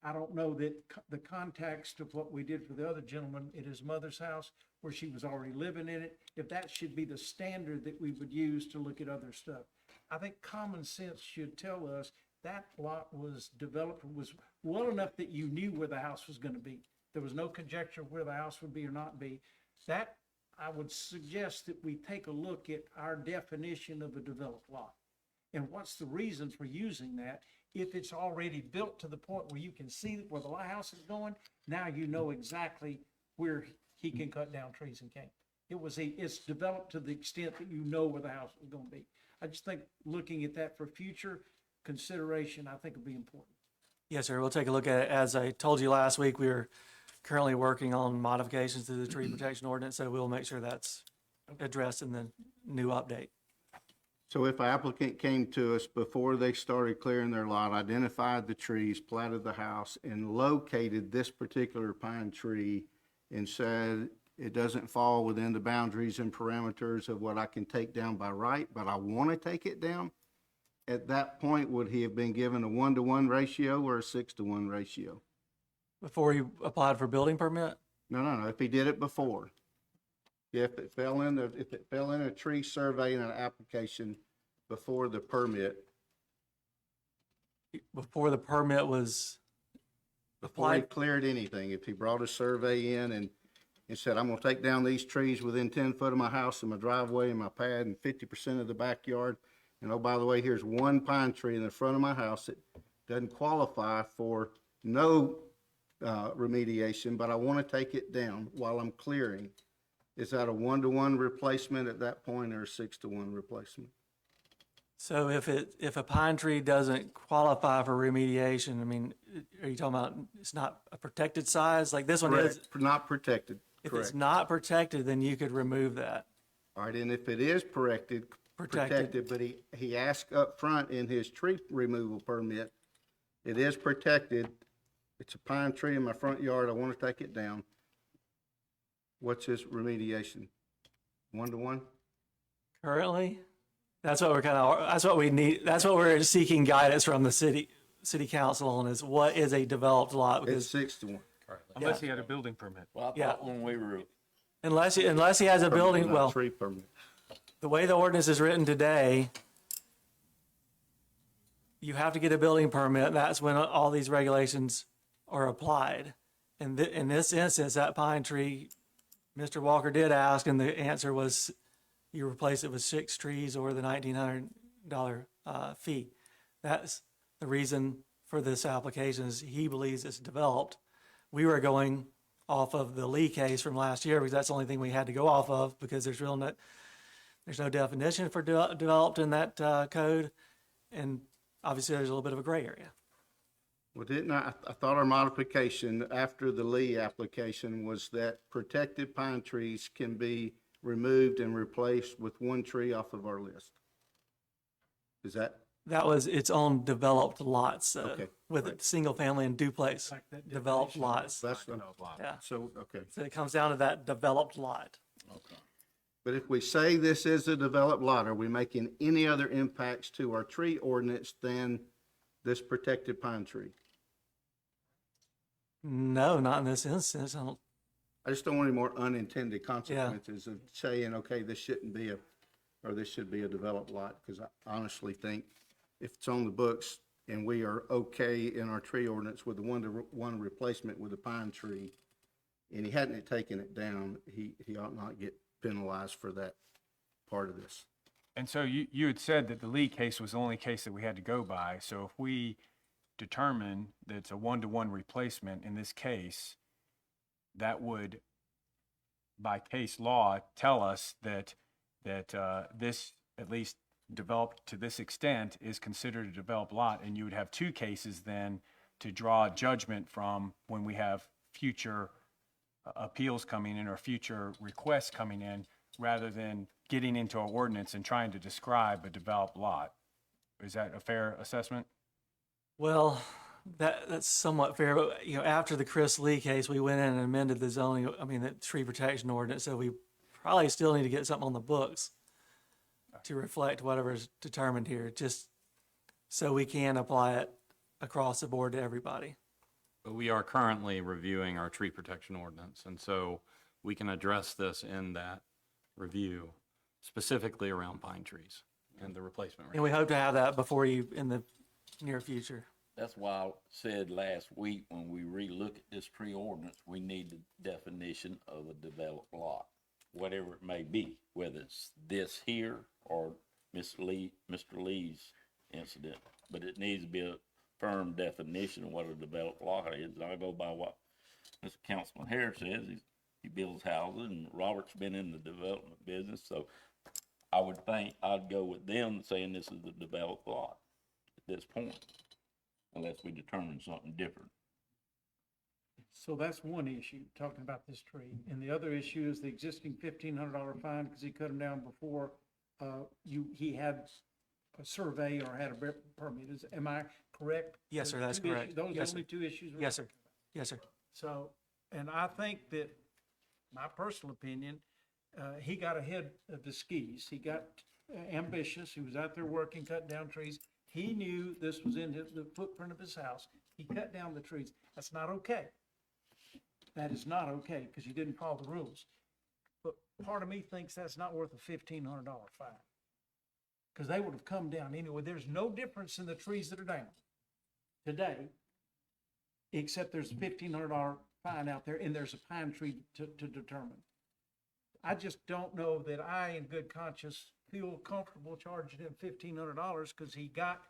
I don't know that the context of what we did for the other gentleman at his mother's house, where she was already living in it, if that should be the standard that we would use to look at other stuff. I think common sense should tell us that lot was developed, was well enough that you knew where the house was going to be. There was no conjecture where the house would be or not be. That, I would suggest that we take a look at our definition of a developed lot. And what's the reason for using that? If it's already built to the point where you can see where the house is going, now you know exactly where he can cut down trees and can't. It's developed to the extent that you know where the house is going to be. I just think looking at that for future consideration, I think would be important. Yes, sir. We'll take a look at it. As I told you last week, we were currently working on modifications to the tree protection ordinance, so we'll make sure that's addressed in the new update. So if an applicant came to us before they started clearing their lot, identified the trees, platted the house, and located this particular pine tree and said, it doesn't fall within the boundaries and parameters of what I can take down by right, but I want to take it down, at that point, would he have been given a 1-to-1 ratio or a 6-to-1 ratio? Before you applied for building permit? No. If he did it before. If it fell in a tree survey and an application before the permit. Before the permit was Before he applied? cleared anything, if he brought a survey in and said, I'm gonna take down these trees within 10 foot of my house and my driveway and my pad and 50% of the backyard. And oh, by the way, here's one pine tree in the front of my house that doesn't qualify for no remediation, but I want to take it down while I'm clearing. Is that a 1-to-1 replacement at that point or a 6-to-1 replacement? So if a pine tree doesn't qualify for remediation, I mean, are you talking about it's not a protected size? Like this one is? Correct. Not protected. If Correct. it's not protected, then you could remove that. All right, and if it is protected, but he asked up front in his tree removal permit, it is protected. It's a pine tree in my front yard. I want to take it down. What's his remediation? 1-to-1? Currently, that's what we need. That's what we're seeking guidance from the city council on, is what is a developed lot? It's 6-to-1. Unless he had a building permit. Well, I Yeah. thought when we were, Unless he has a building, Not well, tree permit. the way the ordinance is written today, you have to get a building permit, and that's when all these regulations are applied. And in this instance, that pine tree, Mr. Walker did ask, and the answer was you replace it with 6 trees or the $1,900 fee. That's the reason for this application, is he believes it's developed. We were going off of the Lee case from last year because that's the only thing we had to go off of, because there's There's no definition for developed in that code, and obviously there's a little bit of a gray area. Well, I thought our modification after the Lee application was that protected pine trees can be removed and replaced with one tree off of our list. Is that? That was its own developed lots, Okay, with a single family and duplex Like that developed definition. lots. That's, Yeah, so, okay. so it comes down to that developed lot. But if we say this is a developed lot, are we making any other impacts to our tree ordinance than this protected pine tree? No, not in this instance. I just don't want any more unintended consequences of saying, okay, this shouldn't be or this should be a developed lot, because I honestly think if it's on the books and we are okay in our tree ordinance with the one replacement with a pine tree, and he hadn't taken it down, he ought not get penalized for that part of this. And so you had said that the Lee case was the only case that we had to go by. So if we determine that it's a one-to-one replacement in this case, that would, by case law, tell us that this, at least developed to this extent, is considered a developed lot, and you would have two cases then to draw judgment from when we have future appeals coming in or future requests coming in, rather than getting into our ordinance and trying to describe a developed lot. Is that a fair assessment? Well, that's somewhat fair, but, after the Chris Lee case, we went in and amended the the tree protection ordinance, so we probably still need to get something on the books to reflect whatever's determined here, just so we can apply it across the board to everybody. But we are currently reviewing our tree protection ordinance, and so we can address this in that review, specifically around pine trees and the replacement rate. And we hope to have that before you in the near future. That's why I said last week, when we relook at this tree ordinance, we need the definition of a developed lot, whatever it may be, whether it's this here or Mr. Lee's incident. But it needs to be a firm definition of what a developed lot is. I go by what Mr. Councilman Harris says. He builds houses, and Robert's been in the development business, so I would think I'd go with them saying this is a developed lot at this point, unless we determine something different. So that's one issue, talking about this tree. And the other issue is the existing $1,500 fine because he cut him down before he had a survey or had a permit. Am I correct? Yes, sir, that's Two issues- correct. Those are the Yes, only sir. two issues? we're Yes, sir. talking about? Yes, sir. So, and I think that, my personal opinion, he got ahead of the skis. He got ambitious. He was out there working, cutting down trees. He knew this was in the footprint of his house. He cut down the trees. That's not okay. That is not okay, because he didn't follow the rules. But part of me thinks that's not worth a $1,500 fine. Because they would have come down anyway. There's no difference in the trees that are down today, except there's a $1,500 fine out there, and there's a pine tree to determine. I just don't know that I, in good conscience, feel comfortable charging him $1,500 because he got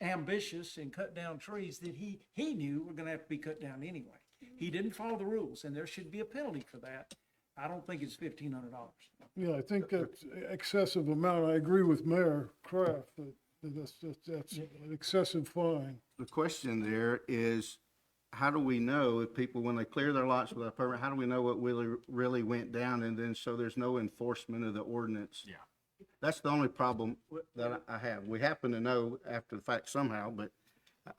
ambitious and cut down trees that he knew were gonna have to be cut down anyway. He didn't follow the rules, and there should be a penalty for that. I don't think it's $1,500. Yeah, I think that's excessive amount. I agree with Mayor Kraft that that's an excessive fine. The question there is, how do we know if people, when they clear their lots without a permit, how do we know what really went down, and then so there's no enforcement of the ordinance? Yeah. That's the only problem that I have. We happen to know after the fact somehow, but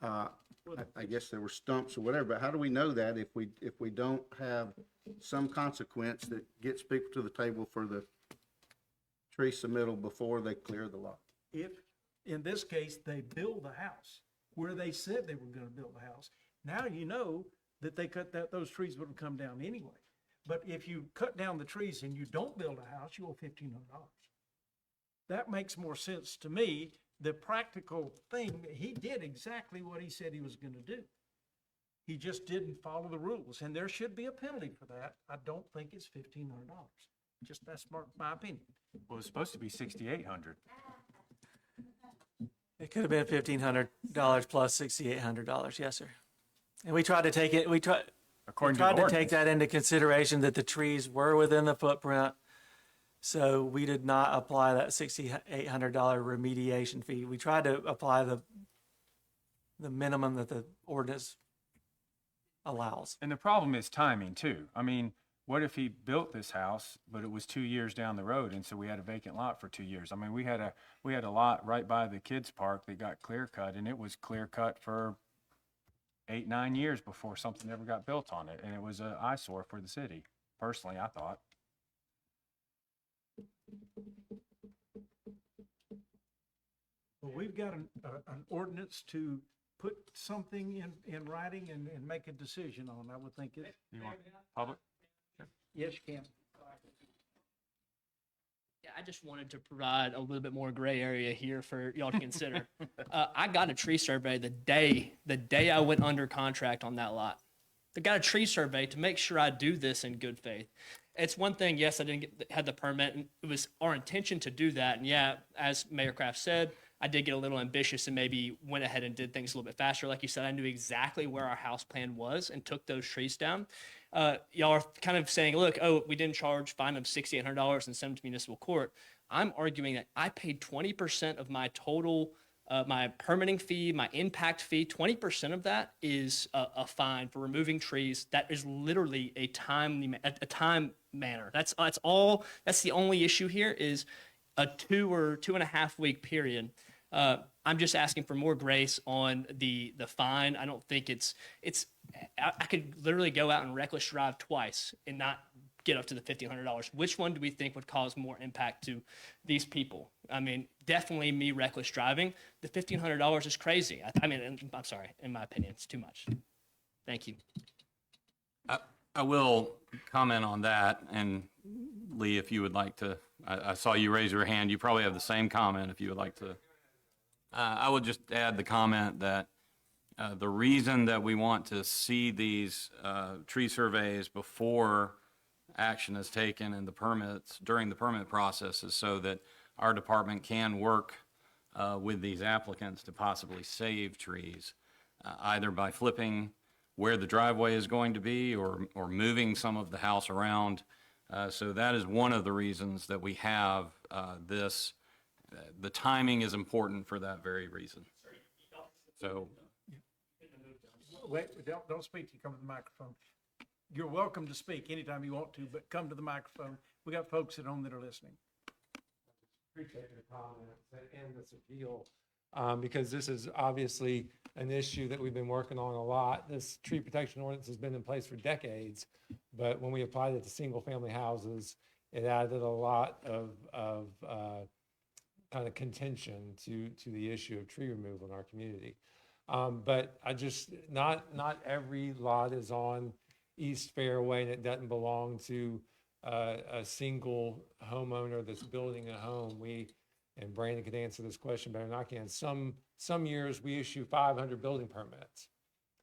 I guess there were stumps or whatever. But how do we know that if we don't have some consequence that gets people to the table for the tree submittal before they clear the lot? If, in this case, they build the house where they said they were gonna build the house, now you know that they those trees would have come down anyway. But if you cut down the trees and you don't build a house, you owe $1,500. That makes more sense to me. The practical thing, he did exactly what he said he was gonna do. He just didn't follow the rules, and there should be a penalty for that. I don't think it's $1,500. Just, that's my opinion. Well, it's supposed to be $6,800. It could have been $1,500 plus $6,800. Yes, sir. And we tried to take it. We tried According to to the take that into consideration, that the trees were within the footprint. So we did not apply that $6,800 remediation fee. We tried to apply the minimum that the ordinance allows. And the problem is timing too. I mean, what if he built this house, but it was 2 years down the road, and so we had a vacant lot for 2 years? I mean, we had a lot right by the kids' park that got clear cut, and it was clear cut for 8, 9 years before something ever got built on it, and it was an eyesore for the city. Personally, I thought. Well, we've got an ordinance to put something in writing and make a decision on. I would think it. You want public? Yes, you can. Yeah, I just wanted to provide a little bit more gray area here for y'all to consider. I got a tree survey the day I went under contract on that lot. I got a tree survey to make sure I do this in good faith. It's one thing, yes, I didn't had the permit, and it was our intention to do that. And yeah, as Mayor Kraft said, I did get a little ambitious and maybe went ahead and did things a little bit faster. Like you said, I knew exactly where our house plan was and took those trees down. Y'all are kind of saying, look, oh, we didn't fine them $6,800 and send them to municipal court. I'm arguing that I paid 20% of my total, my permitting fee, my impact fee. 20% of that is a fine for removing trees. That is literally a time manner. That's all. That's the only issue here is a 2 or 2.5 week period. I'm just asking for more grace on the fine. I don't think I could literally go out and reckless drive twice and not get up to the $1,500. Which one do we think would cause more impact to these people? I mean, definitely me reckless driving. The $1,500 is crazy. I mean, I'm sorry, in my opinion, it's too much. Thank you. I will comment on that, and Lee, if you would like to, I saw you raise your hand. You probably have the same comment if you would like to. I would just add the comment that the reason that we want to see these tree surveys before action is taken and the permits during the permit process is so that our department can work with these applicants to possibly save trees, either by flipping where the driveway is going to be or moving some of the house around. So that is one of the reasons that we have this. The timing is important for that very reason. So. Wait, don't speak till you come to the microphone. You're welcome to speak anytime you want to, but come to the microphone. We got folks at home that are listening. Appreciate your comments and this appeal, because this is obviously an issue that we've been working on a lot. This tree protection ordinance has been in place for decades, but when we applied it to single-family houses, it added a lot of kind of contention to the issue of tree removal in our community. But not every lot is on East Fairway, and it doesn't belong to a single homeowner that's building a home. And Brandon could answer this question better than I can. Some years we issue 500 building permits.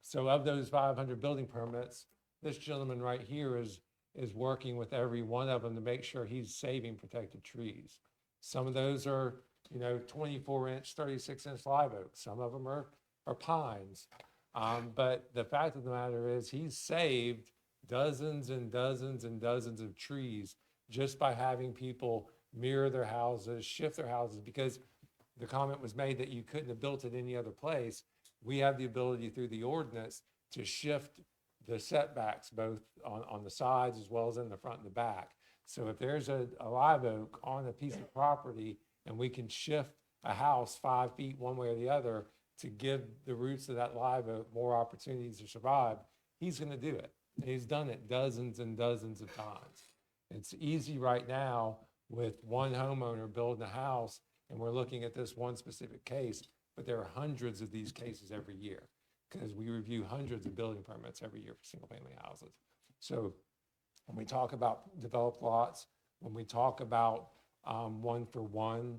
So of those 500 building permits, this gentleman right here is working with every one of them to make sure he's saving protected trees. Some of those are, 24-inch, 36-inch live oaks. Some of them are pines. But the fact of the matter is he's saved dozens and dozens and dozens of trees just by having people mirror their houses, shift their houses, because the comment was made that you couldn't have built it any other place. We have the ability through the ordinance to shift the setbacks both on the sides as well as in the front and the back. So if there's a live oak on a piece of property and we can shift a house 5 feet one way or the other to give the roots of that live oak more opportunities to survive, he's going to do it. And he's done it dozens and dozens of times. It's easy right now with one homeowner building a house, and we're looking at this one specific case, but there are hundreds of these cases every year because we review hundreds of building permits every year for single-family houses. So when we talk about developed lots, when we talk about one-for-one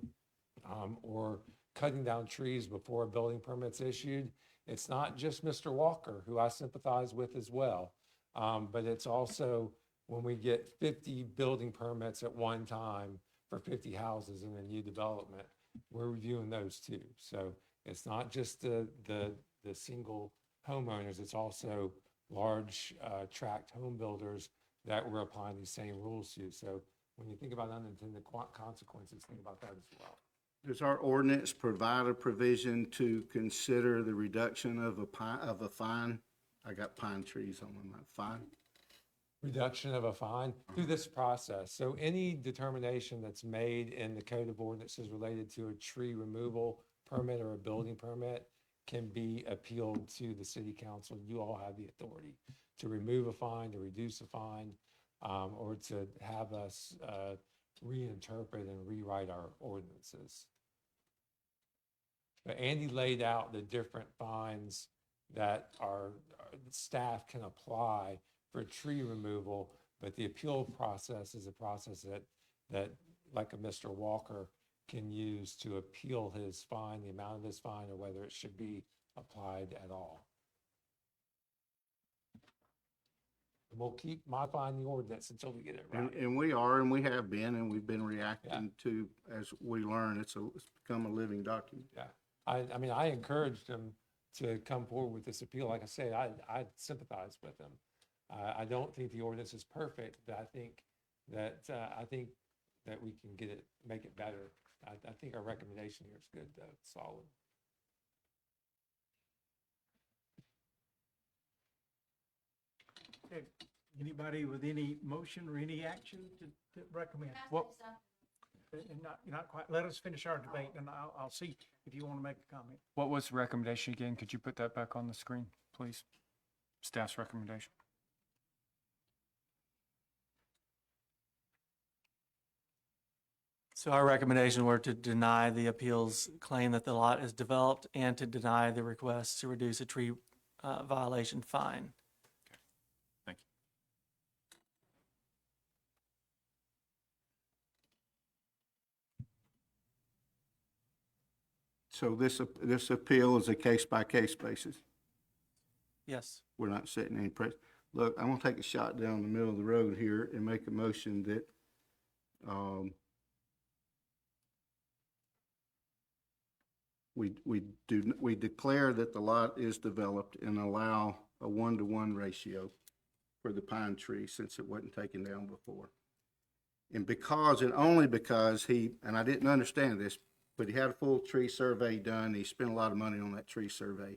or cutting down trees before a building permit's issued, it's not just Mr. Walker, who I sympathize with as well, but it's also when we get 50 building permits at one time for 50 houses in a new development, we're reviewing those too. So it's not just the single homeowners, it's also large tract home builders that we're applying these same rules to. So when you think about unintended consequences, think about that as well. Does our ordinance provide a provision to consider the reduction of a fine? I got pine trees on my fine. Reduction of a fine through this process. So any determination that's made in the code of ordinances related to a tree removal permit or a building permit can be appealed to the city council. You all have the authority to remove a fine, to reduce a fine, or to have us reinterpret and rewrite our ordinances. But Andy laid out the different fines that our staff can apply for tree removal, but the appeal process is a process that like a Mr. Walker can use to appeal his fine, the amount of his fine, or whether it should be applied at all. And we'll keep modifying the ordinance until we get it right. And we are, and we have been, and we've been reacting to, as we learn, it's become a living document. Yeah, I mean, I encouraged him to come forward with this appeal. Like I say, I sympathize with him. I don't think the ordinance is perfect, but I think that we can get it, make it better. I think our recommendation here is good, though, solid. Okay. Anybody with any motion or any action to recommend? Not quite. Let us finish our debate, and I'll see if you want to make a comment. What was the recommendation again? Could you put that back on the screen, please? Staff's recommendation. So our recommendation were to deny the appeals claim that the lot is developed and to deny the request to reduce a tree violation fine. Thank you. So this appeal is a case-by-case basis. Yes. We're not setting any price. Look, I'm gonna take a shot down the middle of the road here and make a motion that, we declare that the lot is developed and allow a 1-to-1 ratio for the pine tree since it wasn't taken down before. And only because and I didn't understand this, but he had a full tree survey done. He spent a lot of money on that tree survey.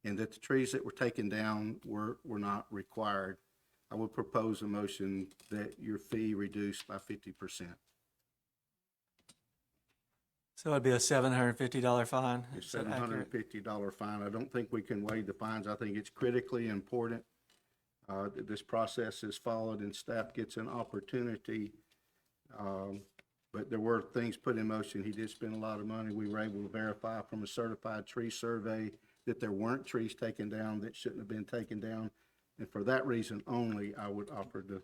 And that the trees that were taken down were not required. I would propose a motion that your fee reduced by 50%. So it'd be a $750 fine. It's Is that accurate? $750 fine. I don't think we can waive the fines. I think it's critically important that this process is followed and staff gets an opportunity. But there were things put in motion. He did spend a lot of money. We were able to verify from a certified tree survey that there weren't trees taken down that shouldn't have been taken down. And for that reason only, I would offer a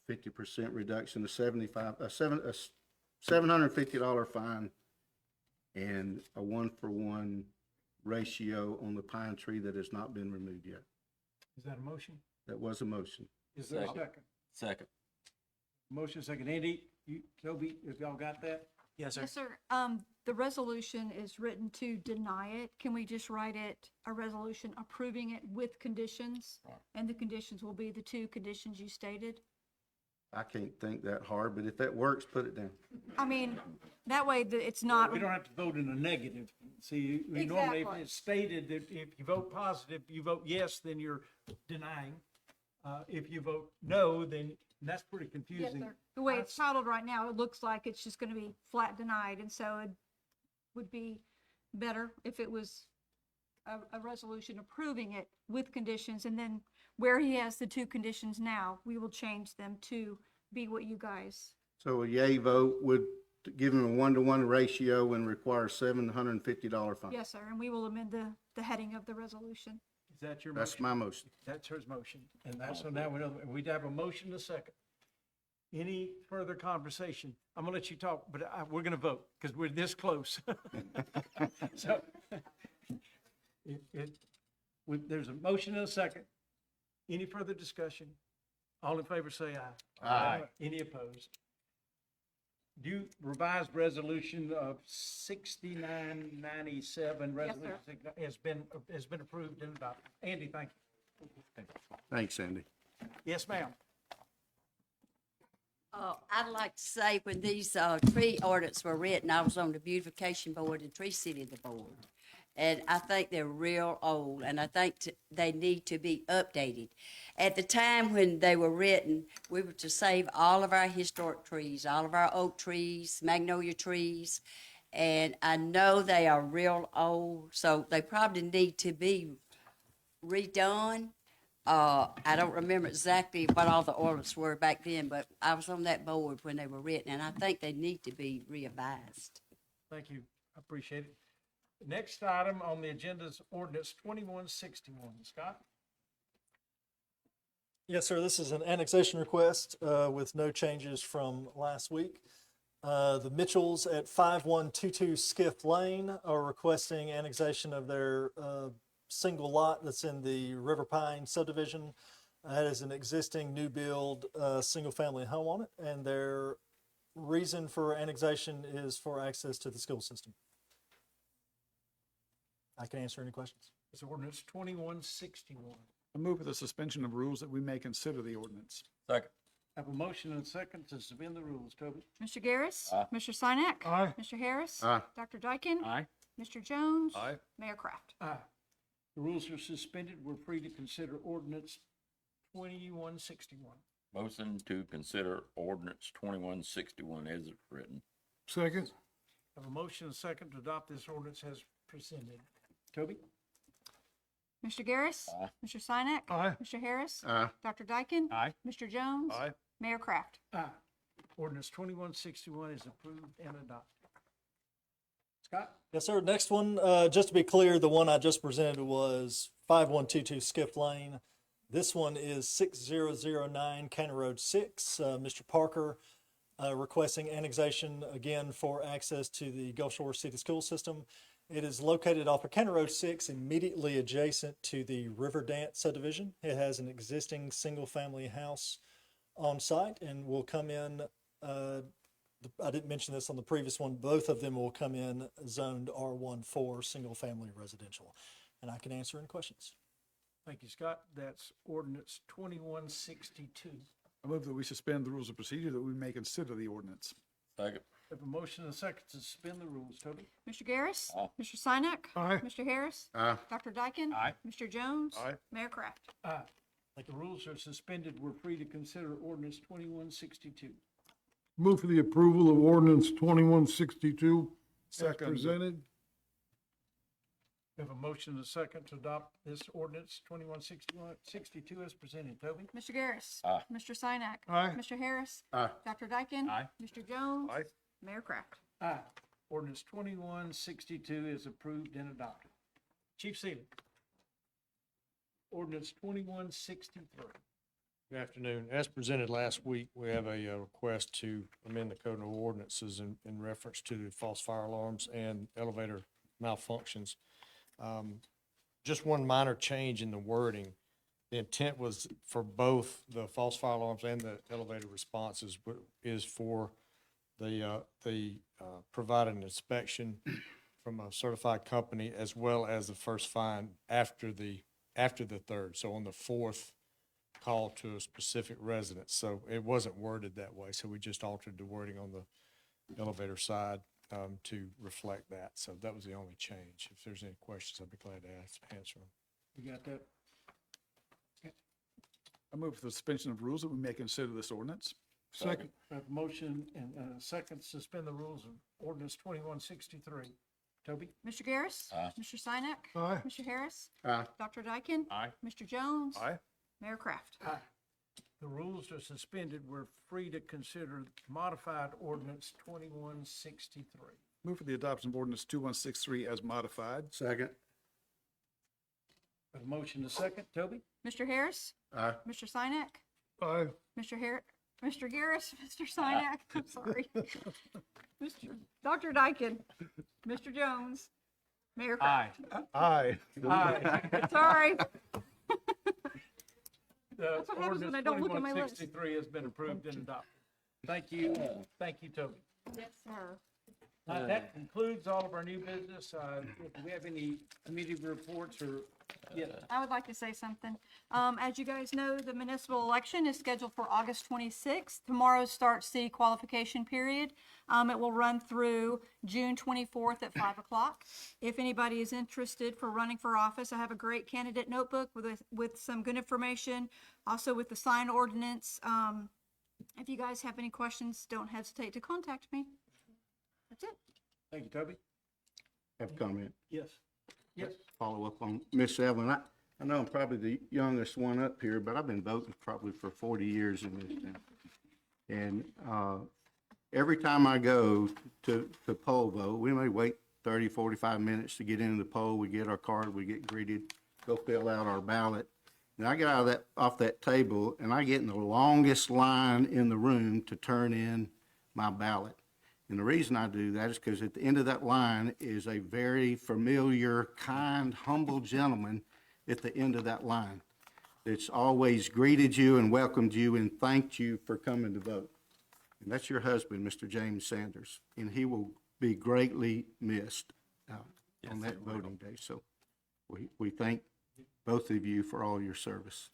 50% reduction to $750 fine and a 1-for-1 ratio on the pine tree that has not been removed yet. Is that a motion? That was a motion. Is there a second? Second. Motion second. Andy, Toby, if y'all got that? Yes, sir. Yes, sir. The resolution is written to deny it. Can we just write it, a resolution approving it with conditions? And the conditions will be the 2 conditions you stated? I can't think that hard, but if that works, put it down. I mean, that way it's not. We don't have to vote in a negative. See, we normally, if Exactly. it's stated that if you vote positive, you vote yes, then you're denying. If you vote no, then that's pretty Yes, confusing. sir. The way it's titled right now, it looks like it's just going to be flat denied, and so it would be better if it was a resolution approving it with conditions, and then where he has the 2 conditions now, we will change them to be what you guys. So a yay vote would give him a 1-to-1 ratio and require $750 fine. Yes, sir, and we will amend the heading of the resolution. Is that your motion? That's my motion. That's his motion. And that's, so now we'd have a motion and a second. Any further conversation? I'm gonna let you talk, but we're gonna vote because we're this close. So there's a motion and a second. Any further discussion? All in favor say aye. Aye. Any opposed? New revised resolution of 6997 resolution has been approved and adopted. Andy, thank you. Thanks, Andy. Yes, ma'am. I'd like to say, when these tree ordinance were written, I was on the beautification board and tree city board. And I think they're real old, and I think they need to be updated. At the time when they were written, we were to save all of our historic trees, all of our oak trees, magnolia trees, and I know they are real old, so they probably need to be redone. I don't remember exactly what all the ordinances were back then, but I was on that board when they were written, and I think they need to be revised. Thank you. I appreciate it. Next item on the agenda is ordinance 2161. Scott? Yes, sir. This is an annexation request with no changes from last week. The Mitchells at 5122 Skiff Lane are requesting annexation of their single lot that's in the River Pine subdivision. That is an existing new build single-family home on it, and their reason for annexation is for access to the school system. I can answer any questions. It's ordinance 2161. I move for the suspension of rules that we may consider the ordinance. Second. Have a motion and a second to suspend the rules. Toby? Mr. Garris. Aye. Mr. Sinek. Aye. Mr. Harris. Aye. Dr. Dyken. Aye. Mr. Jones. Aye. Mayor Kraft. Aye. The rules are suspended. We're free to consider ordinance 2161. Motion to consider ordinance 2161 as written. Second. Have a motion and a second to adopt this ordinance as presented. Toby? Mr. Garris. Aye. Mr. Sinek. Aye. Mr. Harris. Aye. Dr. Dyken. Aye. Mr. Jones. Aye. Mayor Kraft. Aye. Ordinance 2161 is approved and adopted. Scott? Yes, sir. Next one, just to be clear, the one I just presented was 5122 Skiff Lane. This one is 6009 County Road 6. Mr. Parker requesting annexation again for access to the Gulf Shores City School System. It is located off of County Road 6, immediately adjacent to the River Dance subdivision. It has an existing single-family house on site and will come in, I didn't mention this on the previous one, both of them will come in zoned R1 for single-family residential. And I can answer any questions. Thank you, Scott. That's ordinance 2162. I move that we suspend the rules of procedure that we may consider the ordinance. Second. Have a motion and a second to suspend the rules. Toby? Mr. Garris. Aye. Mr. Sinek. Aye. Mr. Harris. Aye. Dr. Dyken. Aye. Mr. Jones. Aye. Mayor Kraft. Aye. The rules are suspended. We're free to consider ordinance 2162. Move for the approval of ordinance 2162 as Second. presented. We have a motion and a second to adopt this ordinance 2162 as presented. Toby? Mr. Garris. Aye. Mr. Sinek. Aye. Mr. Harris. Aye. Dr. Dyken. Aye. Mr. Jones. Aye. Mayor Kraft. Aye. Ordinance 2162 is approved and adopted. Chief Seeley. Ordinance 2163. Good afternoon. As presented last week, we have a request to amend the code of ordinances in reference to the false fire alarms and elevator malfunctions. Just one minor change in the wording. The intent was for both the false fire alarms and the elevator responses is for the provide an inspection from a certified company as well as the first fine after the third. So on the fourth call to a specific residence. So it wasn't worded that way. So we just altered the wording on the elevator side to reflect that. So that was the only change. If there's any questions, I'd be glad to answer them. You got that? I move for the suspension of rules that we may consider this ordinance. Second. We have a motion and a second to suspend the rules of ordinance 2163. Toby? Mr. Garris. Aye. Mr. Sinek. Aye. Mr. Harris. Aye. Dr. Dyken. Aye. Mr. Jones. Aye. Mayor Kraft. Aye. The rules are suspended. We're free to consider modified ordinance 2163. Move for the adoption of ordinance 2163 as modified. Second. We have a motion and a second. Toby? Mr. Harris. Aye. Mr. Sinek. Aye. Mr. Garris. Mr. Sinek. I'm sorry. Dr. Dyken. Mr. Jones. Mayor Aye. Kraft. Aye. Aye. Sorry. The That's what happens when I ordinance don't look at my list. 2163 has been approved and adopted. Thank you. Thank you, Toby. Yes, sir. That concludes all of our new business. Do we have any committee reports or? Yes. I would like to say something. As you guys know, the municipal election is scheduled for August 26th. Tomorrow starts the qualification period. It will run through June 24th at 5 o'clock. If anybody is interested for running for office, I have a great candidate notebook with some good information, also with the sign ordinance. If you guys have any questions, don't hesitate to contact me. That's it. Thank you, Toby. Have a comment. Yes. Yes. Follow up on Miss Evelyn. I know I'm probably the youngest one up here, but I've been voting probably for 40 years in this town. And every time I go to poll vote, we may wait 30, 45 minutes to get into the poll. We get our card, we get greeted, go fill out our ballot. And I get off that table, and I get in the longest line in the room to turn in my ballot. And the reason I do that is because at the end of that line is a very familiar, kind, humble gentleman at the end of that line that's always greeted you and welcomed you and thanked you for coming to vote. And that's your husband, Mr. James Sanders, and he will be greatly missed on that voting day. So we thank both of you for all your service.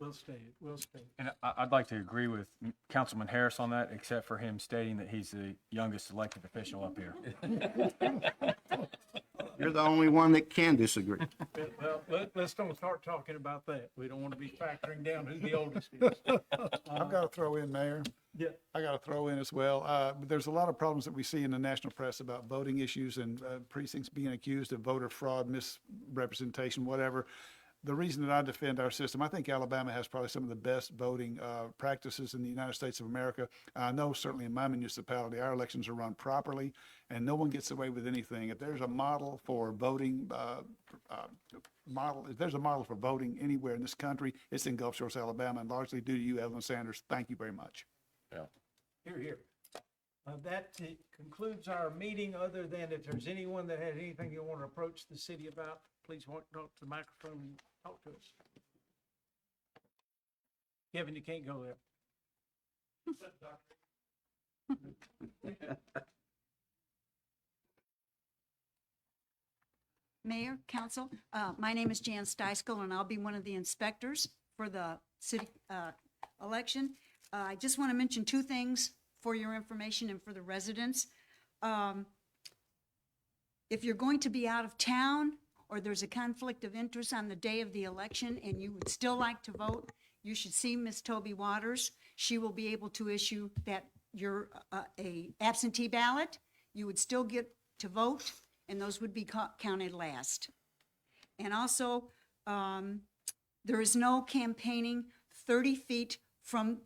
Well stated, well stated. And I'd like to agree with Councilman Harris on that, except for him stating that he's the youngest elected official up here. You're the only one that can disagree. Well, let's don't start talking about that. We don't want to be factoring down who the oldest is. I've got to throw in, Mayor. Yeah. I got to throw in as well. There's a lot of problems that we see in the national press about voting issues and precincts being accused of voter fraud, misrepresentation, whatever. The reason that I defend our system, I think Alabama has probably some of the best voting practices in the United States of America. I know certainly in my municipality, our elections are run properly and no one gets away with anything. If there's a model for voting, if there's a model for voting anywhere in this country, it's in Gulf Shores, Alabama, and largely due to you, Evelyn Sanders. Thank you very much. Yeah. Here, here. That concludes our meeting, other than if there's anyone that has anything you want to approach the city about, please walk up to the microphone and talk to us. Kevin, you can't go there. Mayor, Council, my name is Jan Steiskell, and I'll be one of the inspectors for the city election. I just want to mention two things for your information and for the residents. If you're going to be out of town or there's a conflict of interest on the day of the election and you would still like to vote, you should see Miss Toby Waters. She will be able to issue that you're a absentee ballot. You would still get to vote, and those would be counted last. And also, there is no campaigning 30 feet from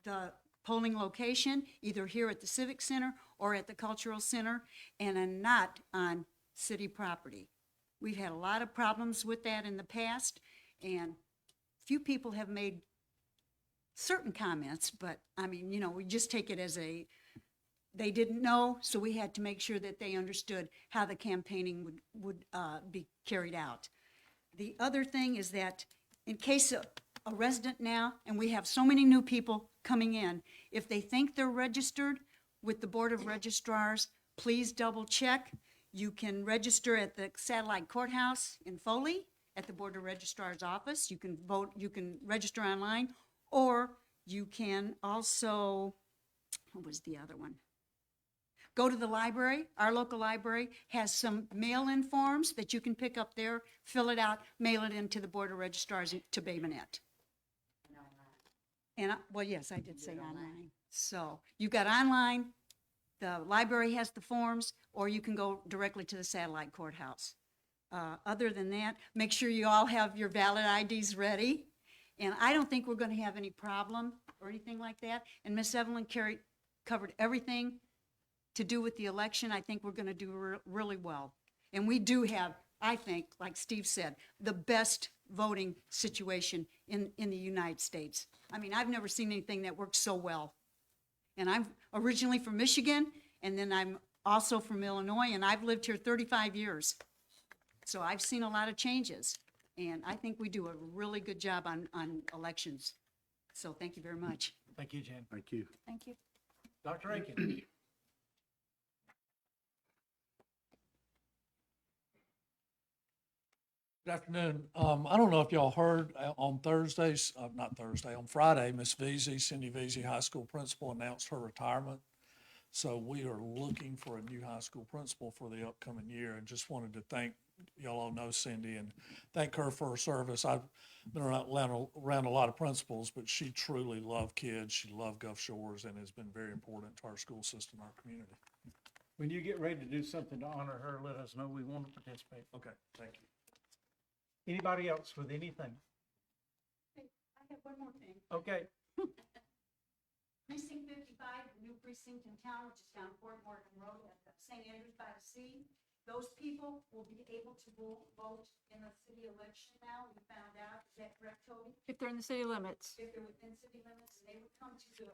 the polling location, either here at the Civic Center or at the Cultural Center, and not on city property. We've had a lot of problems with that in the past, and few people have made certain comments, but I mean, you know, we just take it as they didn't know, so we had to make sure that they understood how the campaigning would be carried out. The other thing is that in case a resident now, and we have so many new people coming in, if they think they're registered with the Board of Registrars, please double check. You can register at the Satellite Courthouse in Foley, at the Board of Registrars office. You can vote, you can register online, or you can also, what was the other one? Go to the library. Our local library has some mail-in forms that you can pick up there, fill it out, mail it in to the Board of Registrars to Bay Minette. And, well, yes, I did say online. So you got online, the library has the forms, or you can go directly to the Satellite Courthouse. Other than that, make sure you all have your valid IDs ready. And I don't think we're going to have any problem or anything like that. And Miss Evelyn covered everything to do with the election. I think we're going to do really well. And we do have, I think, like Steve said, the best voting situation in the United States. I mean, I've never seen anything that works so well. And I'm originally from Michigan, and then I'm also from Illinois, and I've lived here 35 years. So I've seen a lot of changes, and I think we do a really good job on elections. So thank you very much. Thank you, Jan. Thank you. Thank you. Dr. Aiken. Good afternoon. I don't know if y'all heard on Thursdays, not Thursday, on Friday, Miss Veazey, Cindy Veazey, high school principal, announced her retirement. So we are looking for a new high school principal for the upcoming year, and just wanted to thank, y'all all know Cindy, and thank her for her service. I've been around a lot of principals, but she truly loved kids. She loved Gulf Shores and has been very important to our school system, our community. When you get ready to do something to honor her, let us know. We want to participate. Okay, thank you. Anybody else with anything? I have one more thing. Okay. Precinct 55, the new precinct in town, which is down Fort Morgan Road at the St. Andrews by the Sea. Those people will be able to vote in the city election now, we found out. Is that correct, Toby? If they're in the city limits. If they're within city limits, they would come to the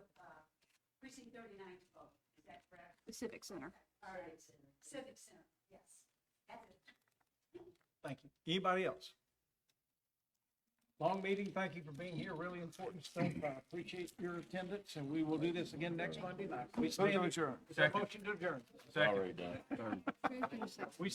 precinct 39 to vote. Is that correct? The Civic Center. All right. Civic Center, yes. That's it. Thank you. Anybody else? Long meeting. Thank you for being here. Really important stuff. I appreciate your attendance, and we will do this again next Monday night. We stand. Motion to adjourn. Is there a motion to adjourn? It's already done. We